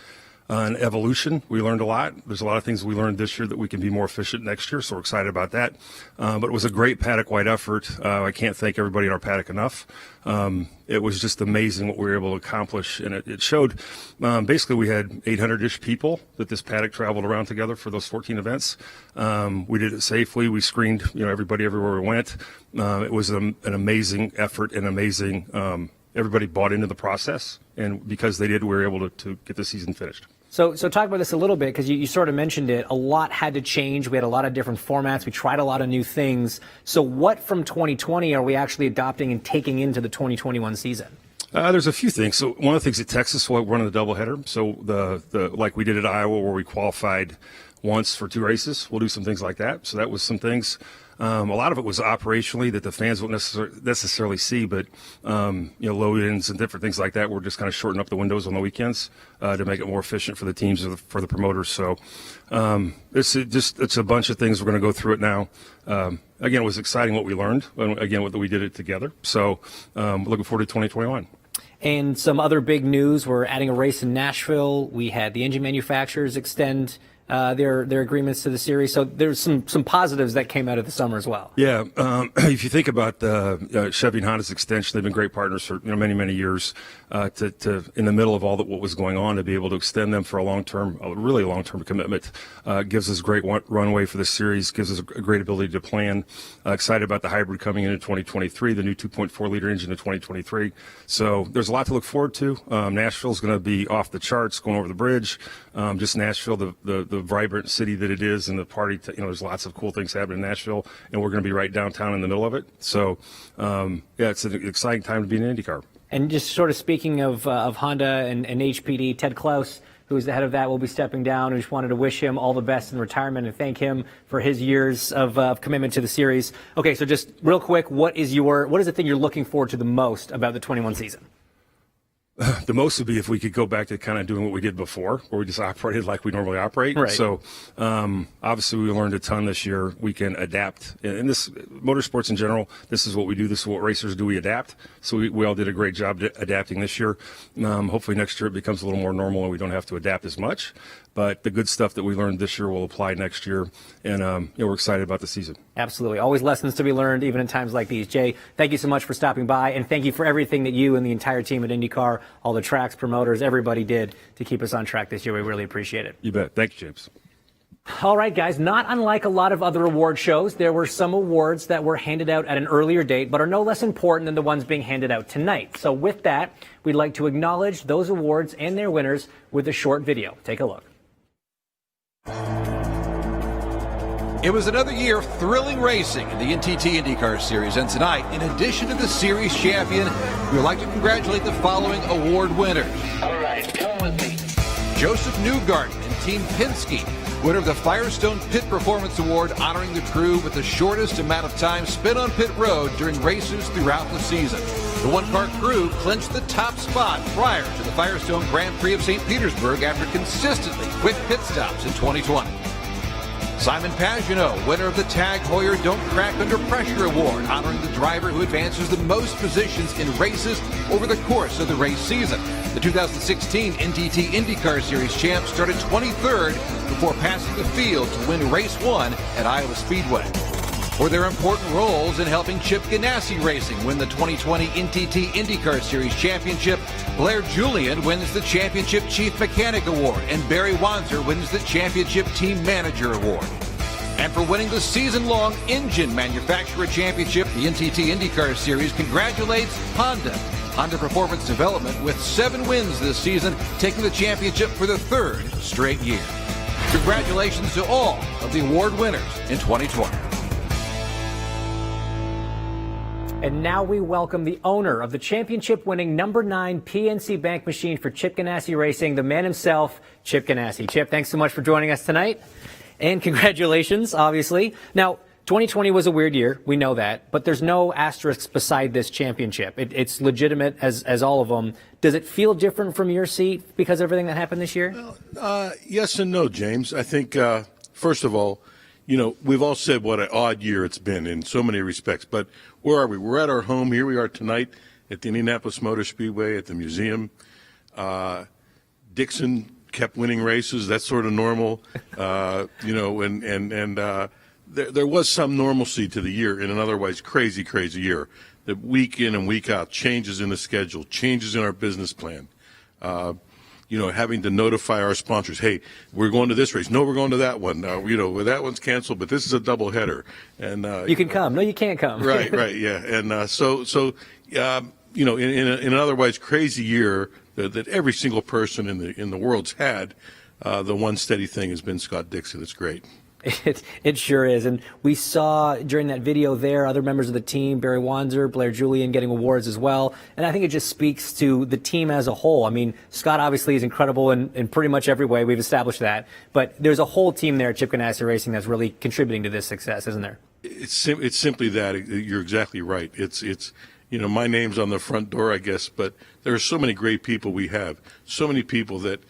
an evolution. We learned a lot. There's a lot of things we learned this year that we can be more efficient next year, so we're excited about that. But it was a great paddock-wide effort. I can't thank everybody in our paddock enough. It was just amazing what we were able to accomplish, and it showed basically we had 800-ish people that this paddock traveled around together for those 14 events. We did it safely. We screened everybody everywhere we went. It was an amazing effort and amazing everybody bought into the process, and because they did, we were able to get the season finished. So talk about this a little bit, because you sort of mentioned it. A lot had to change. We had a lot of different formats. We tried a lot of new things. So what from 2020 are we actually adopting and taking into the 2021 season? There's a few things. So one of the things at Texas, we're running the doubleheader. So the like we did at Iowa, where we qualified once for 2 races. We'll do some things like that. So that was some things. A lot of it was operationally that the fans won't necessarily see, but load-ins and different things like that. We're just kind of shortening up the windows on the weekends to make it more efficient for the teams or for the promoters. So it's a bunch of things. We're going to go through it now. Again, it was exciting what we learned. Again, we did it together. So looking forward to 2021. And some other big news: we're adding a race in Nashville. We had the engine manufacturers extend their agreements to the series. So there's some positives that came out of the summer as well. Yeah, if you think about Chevy and Honda's extension, they've been great partners for many years. To in the middle of all what was going on, to be able to extend them for a really long-term commitment gives us great runway for the series. Gives us a great ability to plan. Excited about the hybrid coming into 2023, the new 2.4 liter engine in 2023. So there's a lot to look forward to. Nashville's going to be off the charts, going over the bridge. Just Nashville, the vibrant city that it is, and the party. There's lots of cool things happening in Nashville, and we're going to be right downtown in the middle of it. So, it's an exciting time to be in IndyCar. And just sort of speaking of Honda and HPD, Ted Klaus, who is the head of that, will be stepping down. We just wanted to wish him all the best in retirement and thank him for his years of commitment to the series. Okay, so just real quick, what is the thing you're looking forward to the most about the 21 season? The most would be if we could go back to kind of doing what we did before, where we just operated like we normally operate. Right. So obviously we learned a ton this year. We can adapt. And this motorsports in general, this is what we do. This is what racers do. We adapt. So we all did a great job adapting this year. Hopefully next year it becomes a little more normal and we don't have to adapt as much. But the good stuff that we learned this year will apply next year. And we're excited about the season. Absolutely. Always lessons to be learned, even in times like these. Jay, thank you so much for stopping by, and thank you for everything that you and the entire team at IndyCar, all the tracks, promoters, everybody did to keep us on track this year. We really appreciate it. You bet. Thank you, James. All right, guys, not unlike a lot of other award shows, there were some awards that were handed out at an earlier date, but are no less important than the ones being handed out tonight. So with that, we'd like to acknowledge those awards and their winners with a short video. Take a look. It was another year of thrilling racing in the NTT IndyCar Series, and tonight, in addition to the series champion, we'd like to congratulate the following award winners. All right, come with me. Joseph Newgarden in Team Penske, winner of the Firestone Pit Performance Award, honoring the crew with the shortest amount of time spent on pit road during races throughout the season. The one-car crew clinched the top spot prior to the Firestone Grand Prix of St. Petersburg after consistently quick pit stops in 2020. Simon Pagenaud, winner of the Tag Heuer Don't Crack Under Pressure Award, honoring the driver who advances the most positions in races over the course of the race season. The 2016 NTT IndyCar Series champ started 23rd before passing the field to win race 1 at Iowa Speedway. For their important roles in helping Chip Ganassi Racing win the 2020 NTT IndyCar Series championship, Blair Julian wins the Championship Chief Mechanic Award, and Barry Wanzer wins the Championship Team Manager Award. And for winning the season-long Engine Manufacturer Championship, the NTT IndyCar Series congratulates Honda Performance Development with 7 wins this season, taking the championship for the 3rd straight year. Congratulations to all of the award winners in 2020. And now we welcome the owner of the championship-winning number 9 PNC Bank machine for Chip Ganassi Racing, the man himself, Chip Ganassi. Chip, thanks so much for joining us tonight. And congratulations, obviously. Now, 2020 was a weird year. We know that. But there's no asterisks beside this championship. It's legitimate as all of them. Does it feel different from your seat because of everything that happened this year? Yes and no, James. I think, first of all, we've all said what an odd year it's been in so many respects. But where are we? We're at our home. Here we are tonight at the Indianapolis Motor Speedway at the museum. Dixon kept winning races. That's sort of normal, there was some normalcy to the year in an otherwise crazy, crazy year. The week in and week out, changes in the schedule, changes in our business plan. Having to notify our sponsors, hey, we're going to this race. No, we're going to that one. That one's canceled, but this is a double header. And you can come. No, you can't come. Right, yeah. And in an otherwise crazy year that every single person in the world's had, the one steady thing has been Scott Dixon. It's great. It sure is. And we saw during that video there other members of the team, Barry Wanzer, Blair Julian, getting awards as well. And I think it just speaks to the team as a whole. I mean, Scott obviously is incredible in pretty much every way. We've established that. But there's a whole team there at Chip Ganassi Racing that's really contributing to this success, isn't there? It's simply that. You're exactly right. It's my name's on the front door, I guess, but there are so many great people we have, so many people that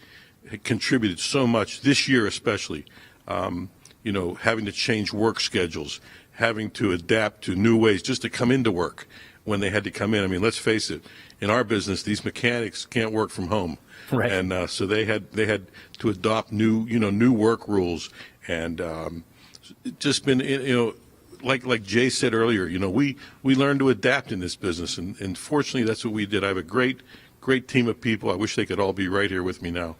contributed so much this year especially. Having to change work schedules, having to adapt to new ways just to come into work when they had to come in. I mean, let's face it, in our business, these mechanics can't work from home. Right. And so they had to adopt new work rules, and just been, like Jay said earlier, we learned to adapt in this business, and fortunately that's what we did. I have a great team of people. I wish they could all be right here with me now.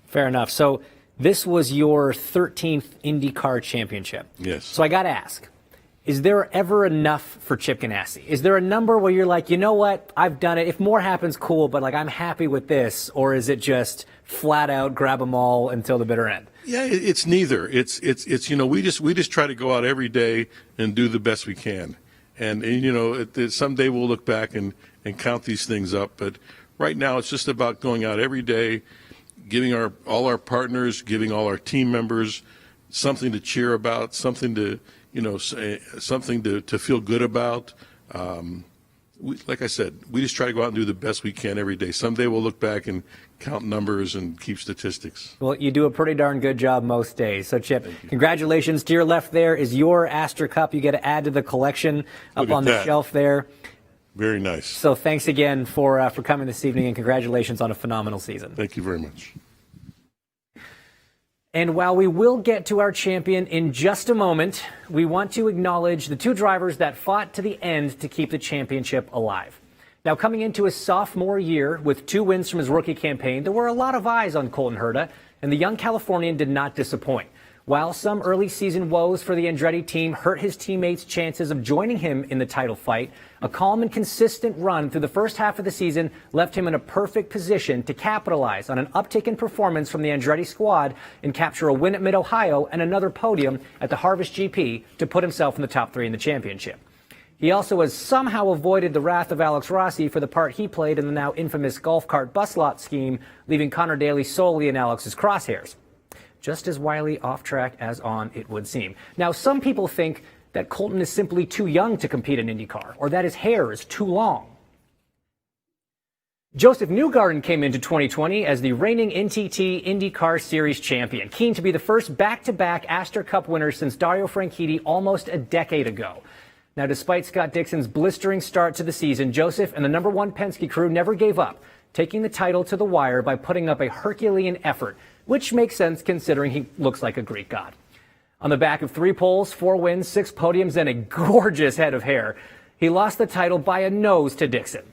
Fair enough. So this was your 13th IndyCar championship. Yes. So I got to ask, is there ever enough for Chip Ganassi? Is there a number where you're like, you know what, I've done it. If more happens, cool, but I'm happy with this, or is it just flat out grab them all until the bitter end? Yeah, it's neither. It's we just try to go out every day and do the best we can, and someday we'll look back and count these things up. But right now, it's just about going out every day, giving all our partners, giving all our team members something to cheer about, something to feel good about. Like I said, we just try to go out and do the best we can every day. Someday we'll look back and count numbers and keep statistics. Well, you do a pretty darn good job most days. So, Chip, congratulations. To your left there is your Astor Cup. You get to add to the collection up on the shelf there. Very nice. So thanks again for coming this evening, and congratulations on a phenomenal season. Thank you very much. And while we will get to our champion in just a moment, we want to acknowledge the 2 drivers that fought to the end to keep the championship alive. Now, coming into his sophomore year with 2 wins from his rookie campaign, there were a lot of eyes on Colton Herta, and the young Californian did not disappoint. While some early season woes for the Andretti team hurt his teammates' chances of joining him in the title fight, a calm and consistent run through the first half of the season left him in a perfect position to capitalize on an uptick in performance from the Andretti squad and capture a win at Mid-Ohio and another podium at the Harvest GP to put himself in the top 3 in the championship. He also has somehow avoided the wrath of Alex Rossi for the part he played in the now infamous golf cart bus lot scheme, leaving Connor Daly solely in Alex's crosshairs. just as wily off track as on, it would seem. Now, some people think that Colton is simply too young to compete in IndyCar, or that his hair is too long. Joseph Newgarden came into 2020 as the reigning NTT IndyCar Series champion, keen to be the first back-to-back Astor Cup winner since Dario Franchitti almost a decade ago. Now, despite Scott Dixon's blistering start to the season, Joseph and the number one Penske crew never gave up, taking the title to the wire by putting up a Herculean effort, which makes sense considering he looks like a Greek god. On the back of 3 poles, 4 wins, 6 podiums, and a gorgeous head of hair, he lost the title by a nose to Dixon.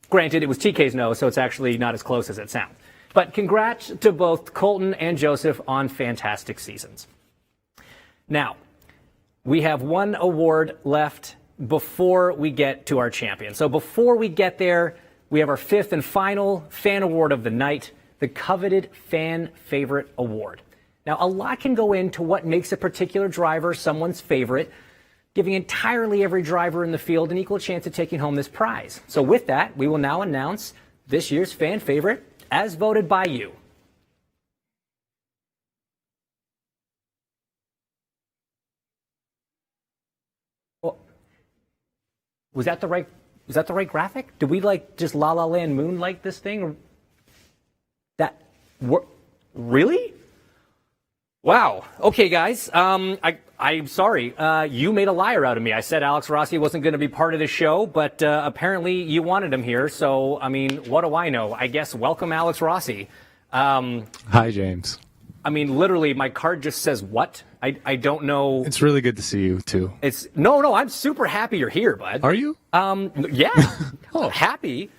Granted, it was TK's nose, so it's actually not as close as it sounds. But congrats to both Colton and Joseph on fantastic seasons. Now, we have one award left before we get to our champion. So before we get there, we have our 5th and final fan award of the night, the coveted Fan Favorite Award. Now, a lot can go into what makes a particular driver someone's favorite, giving entirely every driver in the field an equal chance of taking home this prize. So with that, we will now announce this year's fan favorite as voted by you. Well, was that the right graphic? Did we just La La Land moonlight this thing? Or really? Wow. Okay, guys. I'm sorry. You made a liar out of me. I said Alex Rossi wasn't going to be part of the show, but apparently you wanted him here. So, I mean, what do I know? I guess welcome Alex Rossi. Hi, James. I mean, literally, my card just says what? I don't know. It's really good to see you, too. No, I'm super happy you're here, bud. Are you? Yeah. Happy.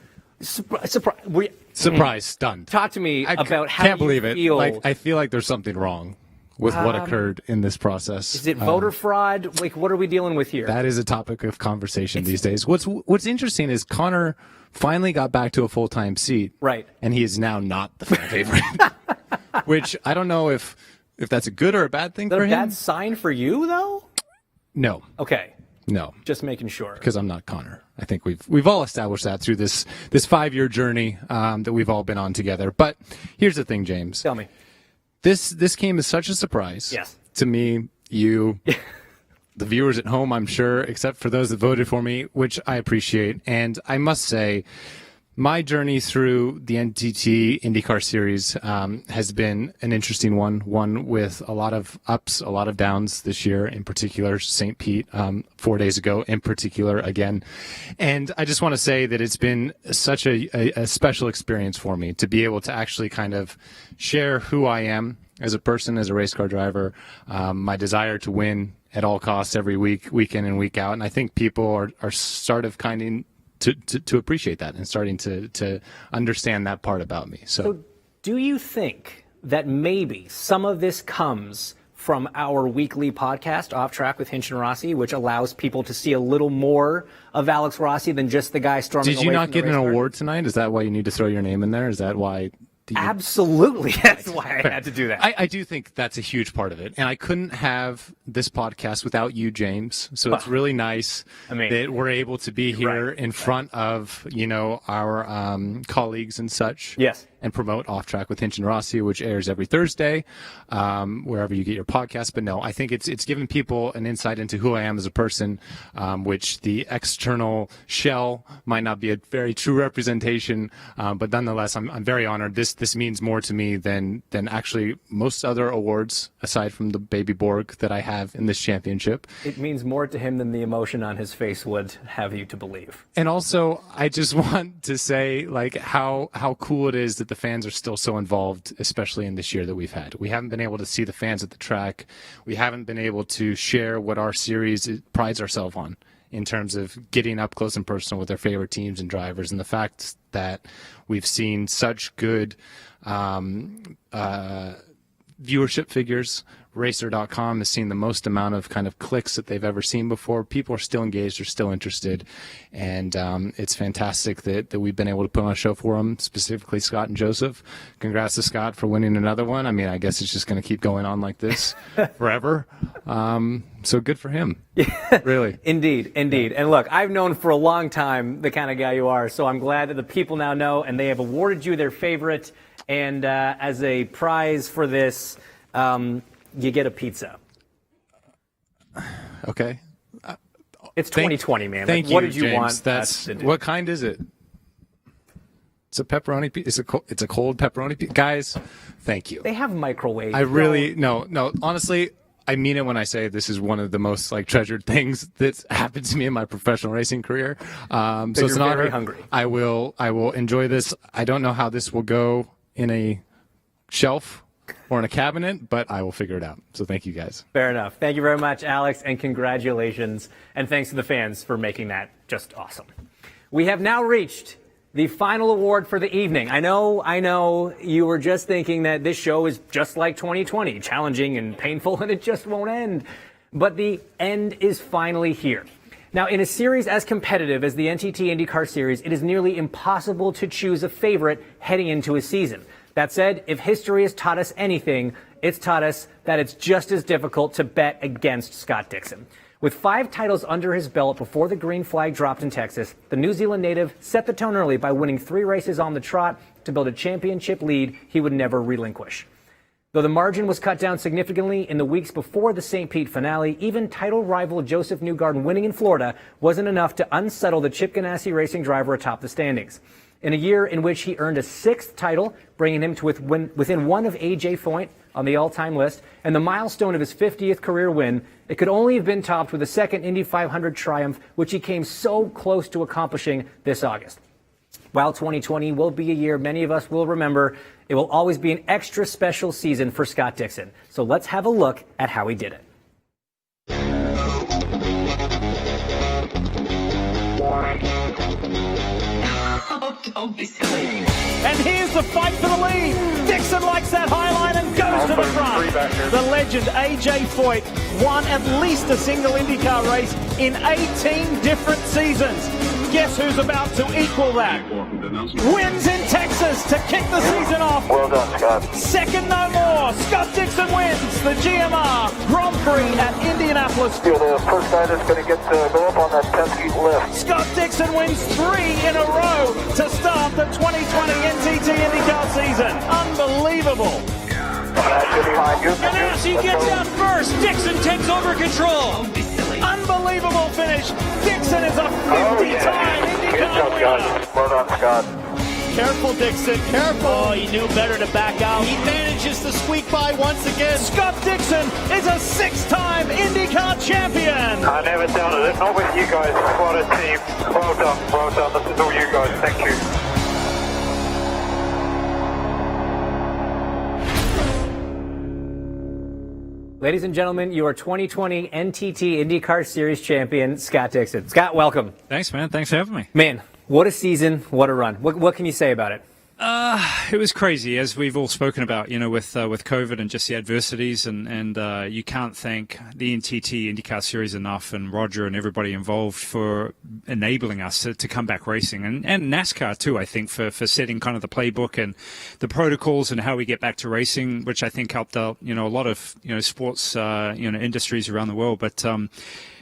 Surprise, stunned. Talk to me about how can't believe you it. feel. I feel like there's something wrong with what occurred in this process. Is it voter fraud? What are we dealing with here? That is a topic of conversation these days. What's interesting is Connor finally got back to a full-time seat. Right. And he is now not the fan favorite. Which I don't know if that's a good or a bad thing for him. Bad sign for you, though? No. Okay. No. Just making sure. Because I'm not Connor. I think we've all established that through this 5-year journey that we've all been on together. But here's the thing, James. Tell me. This came as such a surprise. Yes. To me, you, the viewers at home, I'm sure, except for those that voted for me, which I appreciate. And I must say, my journey through the NTT IndyCar Series has been an interesting one with a lot of ups, a lot of downs this year, in particular, St. Pete 4 days ago, in particular, again. And I just want to say that it's been such a special experience for me to be able to actually kind of share who I am as a person, as a race car driver, my desire to win at all costs every week, week in and week out. And I think people are sort of kind of to appreciate that and starting to understand that part about me. So do you think that maybe some of this comes from our weekly podcast, Off Track with Hinch and Rossi, which allows people to see a little more of Alex Rossi than just the guy storming away? Did you not get an award tonight? Is that why you need to throw your name in there? Is that why? Absolutely. That's why I had to do that. I do think that's a huge part of it. And I couldn't have this podcast without you, James. So it's really nice that we're able to be here in front of, our colleagues and such. Yes. And promote Off Track with Hinch and Rossi, which airs every Thursday, wherever you get your podcast. But no, I think it's given people an insight into who I am as a person, which the external shell might not be a very true representation. But nonetheless, I'm very honored. This means more to me than actually most other awards, aside from the baby Borg that I have in this championship. It means more to him than the emotion on his face would have you to believe. And also, I just want to say, how cool it is that the fans are still so involved, especially in this year that we've had. We haven't been able to see the fans at the track. We haven't been able to share what our series prides ourselves on in terms of getting up close and personal with our favorite teams and drivers. And the fact that we've seen such good viewership figures. Racer.com has seen the most amount of kind of clicks that they've ever seen before. People are still engaged, they're still interested, and it's fantastic that we've been able to put on a show for them, specifically Scott and Joseph. Congrats to Scott for winning another one. I mean, I guess it's just going to keep going on like this forever. So good for him, really. Indeed. And look, I've known for a long time the kind of guy you are, so I'm glad that the people now know, and they have awarded you their favorite. And as a prize for this, you get a pizza. Okay. It's 2020, man. Thank like, what you, did you James. want? What kind is it? It's a pepperoni pizza. It's a cold pepperoni pizza. Guys, thank you. They have microwaves. I really no. Honestly, I mean it when I say this is one of the most like treasured things that's happened to me in my professional racing career. So it's an honor. Very hungry. I will enjoy this. I don't know how this will go in a shelf or in a cabinet, but I will figure it out. So thank you guys. Fair enough. Thank you very much, Alex, and congratulations. And thanks to the fans for making that just awesome. We have now reached the final award for the evening. I know you were just thinking that this show is just like 2020, challenging and painful, and it just won't end. But the end is finally here. Now, in a series as competitive as the NTT IndyCar Series, it is nearly impossible to choose a favorite heading into a season. That said, if history has taught us anything, it's taught us that it's just as difficult to bet against Scott Dixon. With 5 titles under his belt before the green flag dropped in Texas, the New Zealand native set the tone early by winning 3 races on the trot to build a championship lead he would never relinquish. Though the margin was cut down significantly in the weeks before the St. Pete finale, even title rival Joseph Newgarden winning in Florida wasn't enough to unsettle the Chip Ganassi Racing driver atop the standings. In a year in which he earned a 6th title, bringing him to within one of A.J. Foyt on the all-time list, and the milestone of his 50th career win, it could only have been topped with a second Indy 500 triumph, which he came so close to accomplishing this August. While 2020 will be a year many of us will remember, it will always be an extra special season for Scott Dixon. So let's have a look at how he did it. Don't be silly. And here's the fight for the lead. Dixon likes that high line and goes to the front. The legend A.J. Foyt won at least a single IndyCar race in 18 different seasons. Guess who's about to equal that? Wins in Texas to kick the season off. Well done, Scott. Second no more. Scott Dixon wins the GMR Grand Prix at Indianapolis. You're the first guy that's going to get to go up on that 10-feet lift. Scott Dixon wins 3 in a row to start the 2020 NTT IndyCar season. Unbelievable. Ganassi gets out first. Dixon takes over control. Unbelievable finish. Dixon is a 50-time IndyCar winner. Well done, Scott. Careful, Dixon. Careful. Oh, he knew better to back out. He manages to squeak by once again. Scott Dixon is a 6-time IndyCar champion. I never doubted it. Not with you guys. What a team. Well done. Well done. This is all you guys. Thank you. Ladies and gentlemen, your 2020 NTT IndyCar Series champion, Scott Dixon. Scott, welcome. Thanks, man. Thanks for having me. Man, what a season, what a run. What can you say about it? It was crazy, as we've all spoken about, with COVID and just the adversities, and you can't thank the NTT IndyCar Series enough, and Roger and everybody involved for enabling us to come back racing, and NASCAR too, I think, for setting kind of the playbook and the protocols and how we get back to racing, which I think helped out, a lot of, sports, industries around the world. But,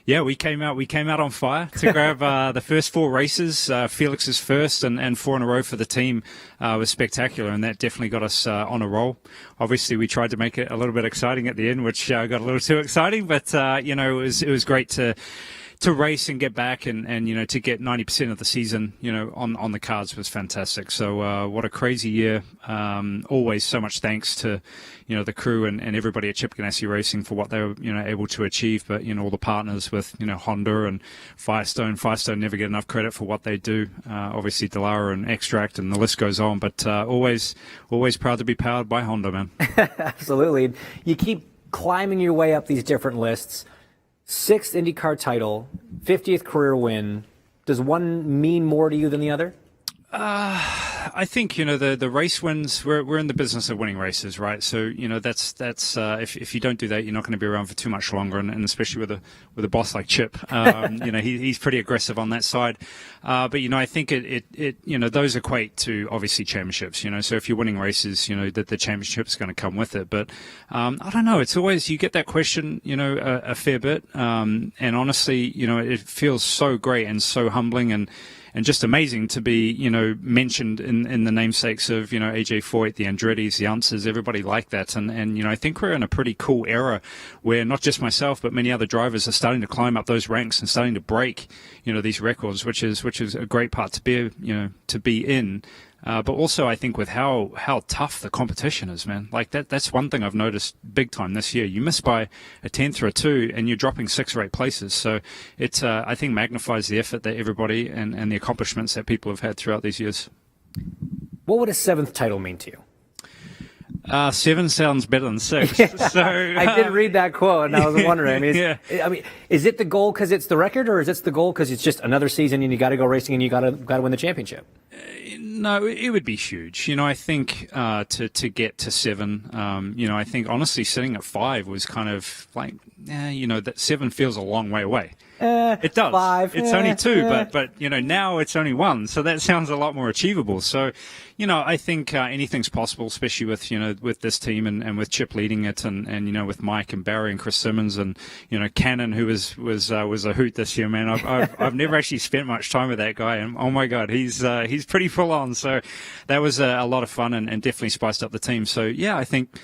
yeah, we came out on fire to grab the first 4 races. Felix's first and 4 in a row for the team was spectacular, and that definitely got us on a roll. Obviously, we tried to make it a little bit exciting at the end, which got a little too exciting. But it was great to race and get back, and to get 90% of the season on the cards was fantastic. So what a crazy year. Always so much thanks to the crew and everybody at Chip Ganassi Racing for what they were able to achieve, but all the partners with Honda and Firestone never get enough credit for what they do. Obviously Dallara and Extract, and the list goes on, but always proud to be powered by Honda, man. Absolutely. You keep climbing your way up these different lists. 6th IndyCar title, 50th career win. Does one mean more to you than the other? I think the race wins. We're in the business of winning races, right? So that's if you don't do that, you're not going to be around for too much longer, and especially with a boss like Chip, he's pretty aggressive on that side. But I think it those equate to obviously championships. So if you're winning races, that the championship's going to come with it. But I don't know. It's always you get that question, a fair bit, and honestly, it feels so great and so humbling and and just amazing to be, mentioned in the namesakes of, AJ Foyt, the Andrettis, the Unses, everybody like that. And I think we're in a pretty cool era where not just myself, but many other drivers are starting to climb up those ranks and starting to break, these records, which is a great part to be in. But also, I think with how tough the competition is, man. Like that's one thing I've noticed big time this year. You miss by a 10th or a 2, and you're dropping 6 or 8 places. So it, I think, magnifies the effort that everybody and the accomplishments that people have had throughout these years. What would a 7th title mean to you? 7 sounds better than 6. So I did read that quote, and I was wondering. Is it the goal because it's the record, or is it the goal because it's just another season and you got to go racing and you got to win the championship? No, it would be huge. I think to get to 7, I think honestly sitting at 5 was kind of like, that 7 feels a long way away. It does. 5. It's only 2, but now it's only 1, so that sounds a lot more achievable. So, I think anything's possible, especially with this team and with Chip leading it, and with Mike and Barry and Chris Simmons and Cannon, who was a hoot this year, man. I've never actually spent much time with that guy, and oh my God, he's pretty full on. So that was a lot of fun and definitely spiced up the team. So yeah, I think.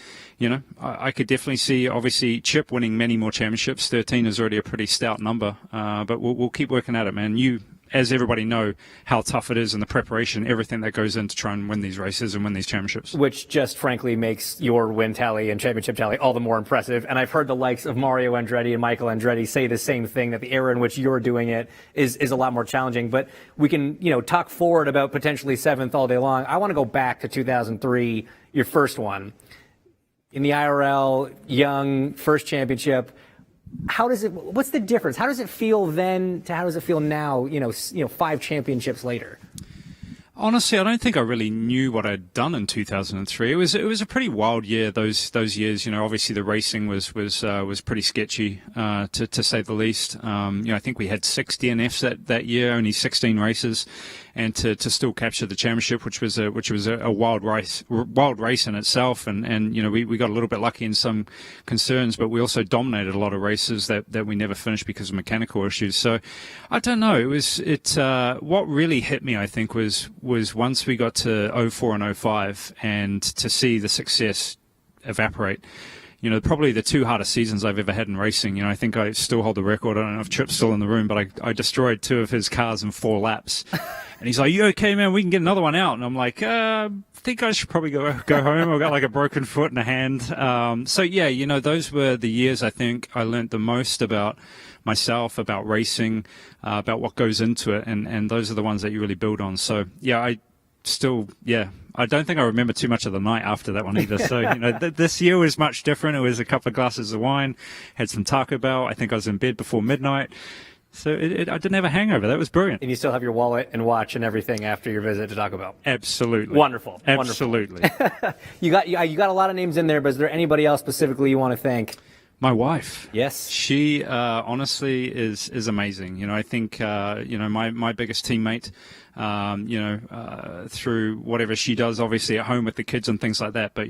I could definitely see, obviously, Chip winning many more championships. 13 is already a pretty stout number, but we'll keep working at it, man. You, as everybody know, how tough it is and the preparation, everything that goes in to try and win these races and win these championships. Which just frankly makes your win tally and championship tally all the more impressive. And I've heard the likes of Mario Andretti and Michael Andretti say the same thing, that the era in which you're doing it is a lot more challenging. But we can, talk forward about potentially 7th all day long. I want to go back to 2003, your first one. In the IRL, young, first championship, what's the difference? How does it feel then to how does it feel now, 5 championships later? Honestly, I don't think I really knew what I'd done in 2003. It was a pretty wild year. Those years, obviously the racing was pretty sketchy, to say the least. I think we had 6 DNFs that year, only 16 races, and to still capture the championship, which was a wild race in itself. And we got a little bit lucky in some concerns, but we also dominated a lot of races that we never finished because of mechanical issues. So I don't know. What really hit me, I think, was once we got to 04 and 05 and to see the success evaporate. Probably the 2 hardest seasons I've ever had in racing. I think I still hold the record. I don't know if Chip's still in the room, but I destroyed 2 of his cars in 4 laps. And he's like, "You okay, man? We can get another one out." And I'm like, I think I should probably go home. I've got like a broken foot and a hand. So yeah, those were the years I think I learned the most about myself, about racing, about what goes into it. And those are the ones that you really build on. So yeah, I don't think I remember too much of the night after that one either. So, this year was much different. It was a couple of glasses of wine, had some Taco Bell. I think I was in bed before midnight. So I didn't have a hangover. That was brilliant. And you still have your wallet and watch and everything after your visit to Taco Bell? Absolutely. Wonderful. Absolutely. Wonderful. You got a lot of names in there, but is there anybody else specifically you want to thank? My wife. Yes. She honestly is amazing. I think my biggest teammate, through whatever she does, obviously at home with the kids and things like that. But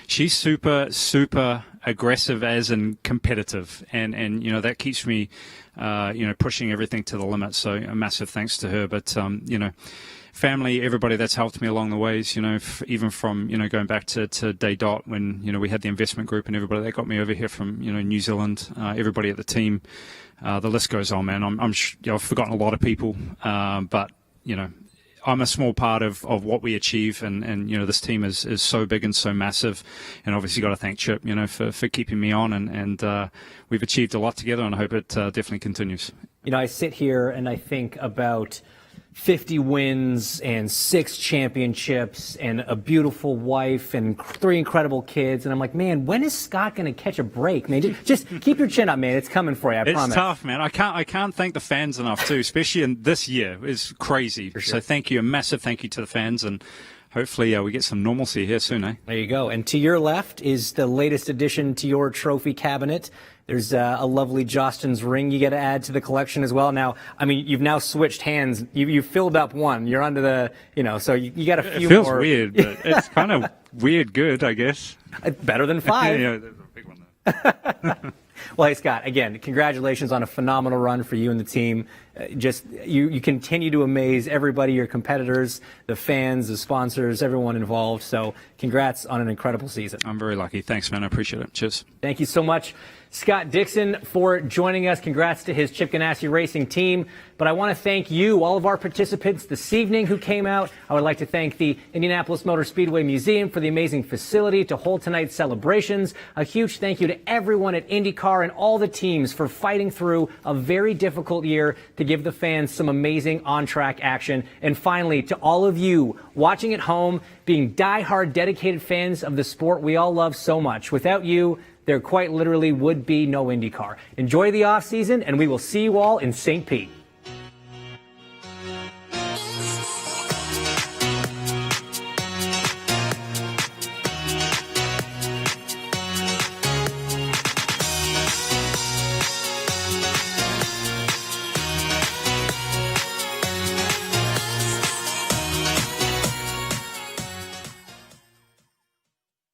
she's super aggressive as in competitive, and that keeps me pushing everything to the limit. So a massive thanks to her. But family, everybody that's helped me along the ways, even from, going back to day dot when, we had the investment group and everybody that got me over here from, New Zealand, everybody at the team, the list goes on, man. I've forgotten a lot of people, but, I'm a small part of what we achieve, and this team is so big and so massive, and obviously got to thank Chip, for keeping me on, and we've achieved a lot together, and I hope it definitely continues. I sit here and I think about 50 wins and 6 championships and a beautiful wife and 3 incredible kids. And I'm like, man, when is Scott going to catch a break? Man, just keep your chin up, man. It's coming for you, I promise. It's tough, man. I can't thank the fans enough, too, especially in this year. It's crazy. Sure. So thank you. A massive thank you to the fans. And hopefully we get some normalcy here soon, eh? There you go. And to your left is the latest addition to your trophy cabinet. There's a lovely Jostin's ring you got to add to the collection as well. Now, I mean, you've now switched hands. You've filled up one. You're onto the, so you got a few more. It feels weird, but it's kind of weird good, I guess. Better than 5. Yeah, there's a big one there. Well, hey, Scott, again, congratulations on a phenomenal run for you and the team. You continue to amaze everybody, your competitors, the fans, the sponsors, everyone involved. So congrats on an incredible season. I'm very lucky. Thanks, man. I appreciate it. Cheers. Thank you so much, Scott Dixon, for joining us. Congrats to his Chip Ganassi Racing team. But I want to thank you, all of our participants this evening who came out. I would like to thank the Indianapolis Motor Speedway Museum for the amazing facility to hold tonight's celebrations. A huge thank you to everyone at INDYCAR and all the teams for fighting through a very difficult year to give the fans some amazing on-track action. And finally, to all of you watching at home, being die-hard dedicated fans of the sport we all love so much. Without you, there quite literally would be no INDYCAR. Enjoy the off-season, and we will see you all in St. Pete.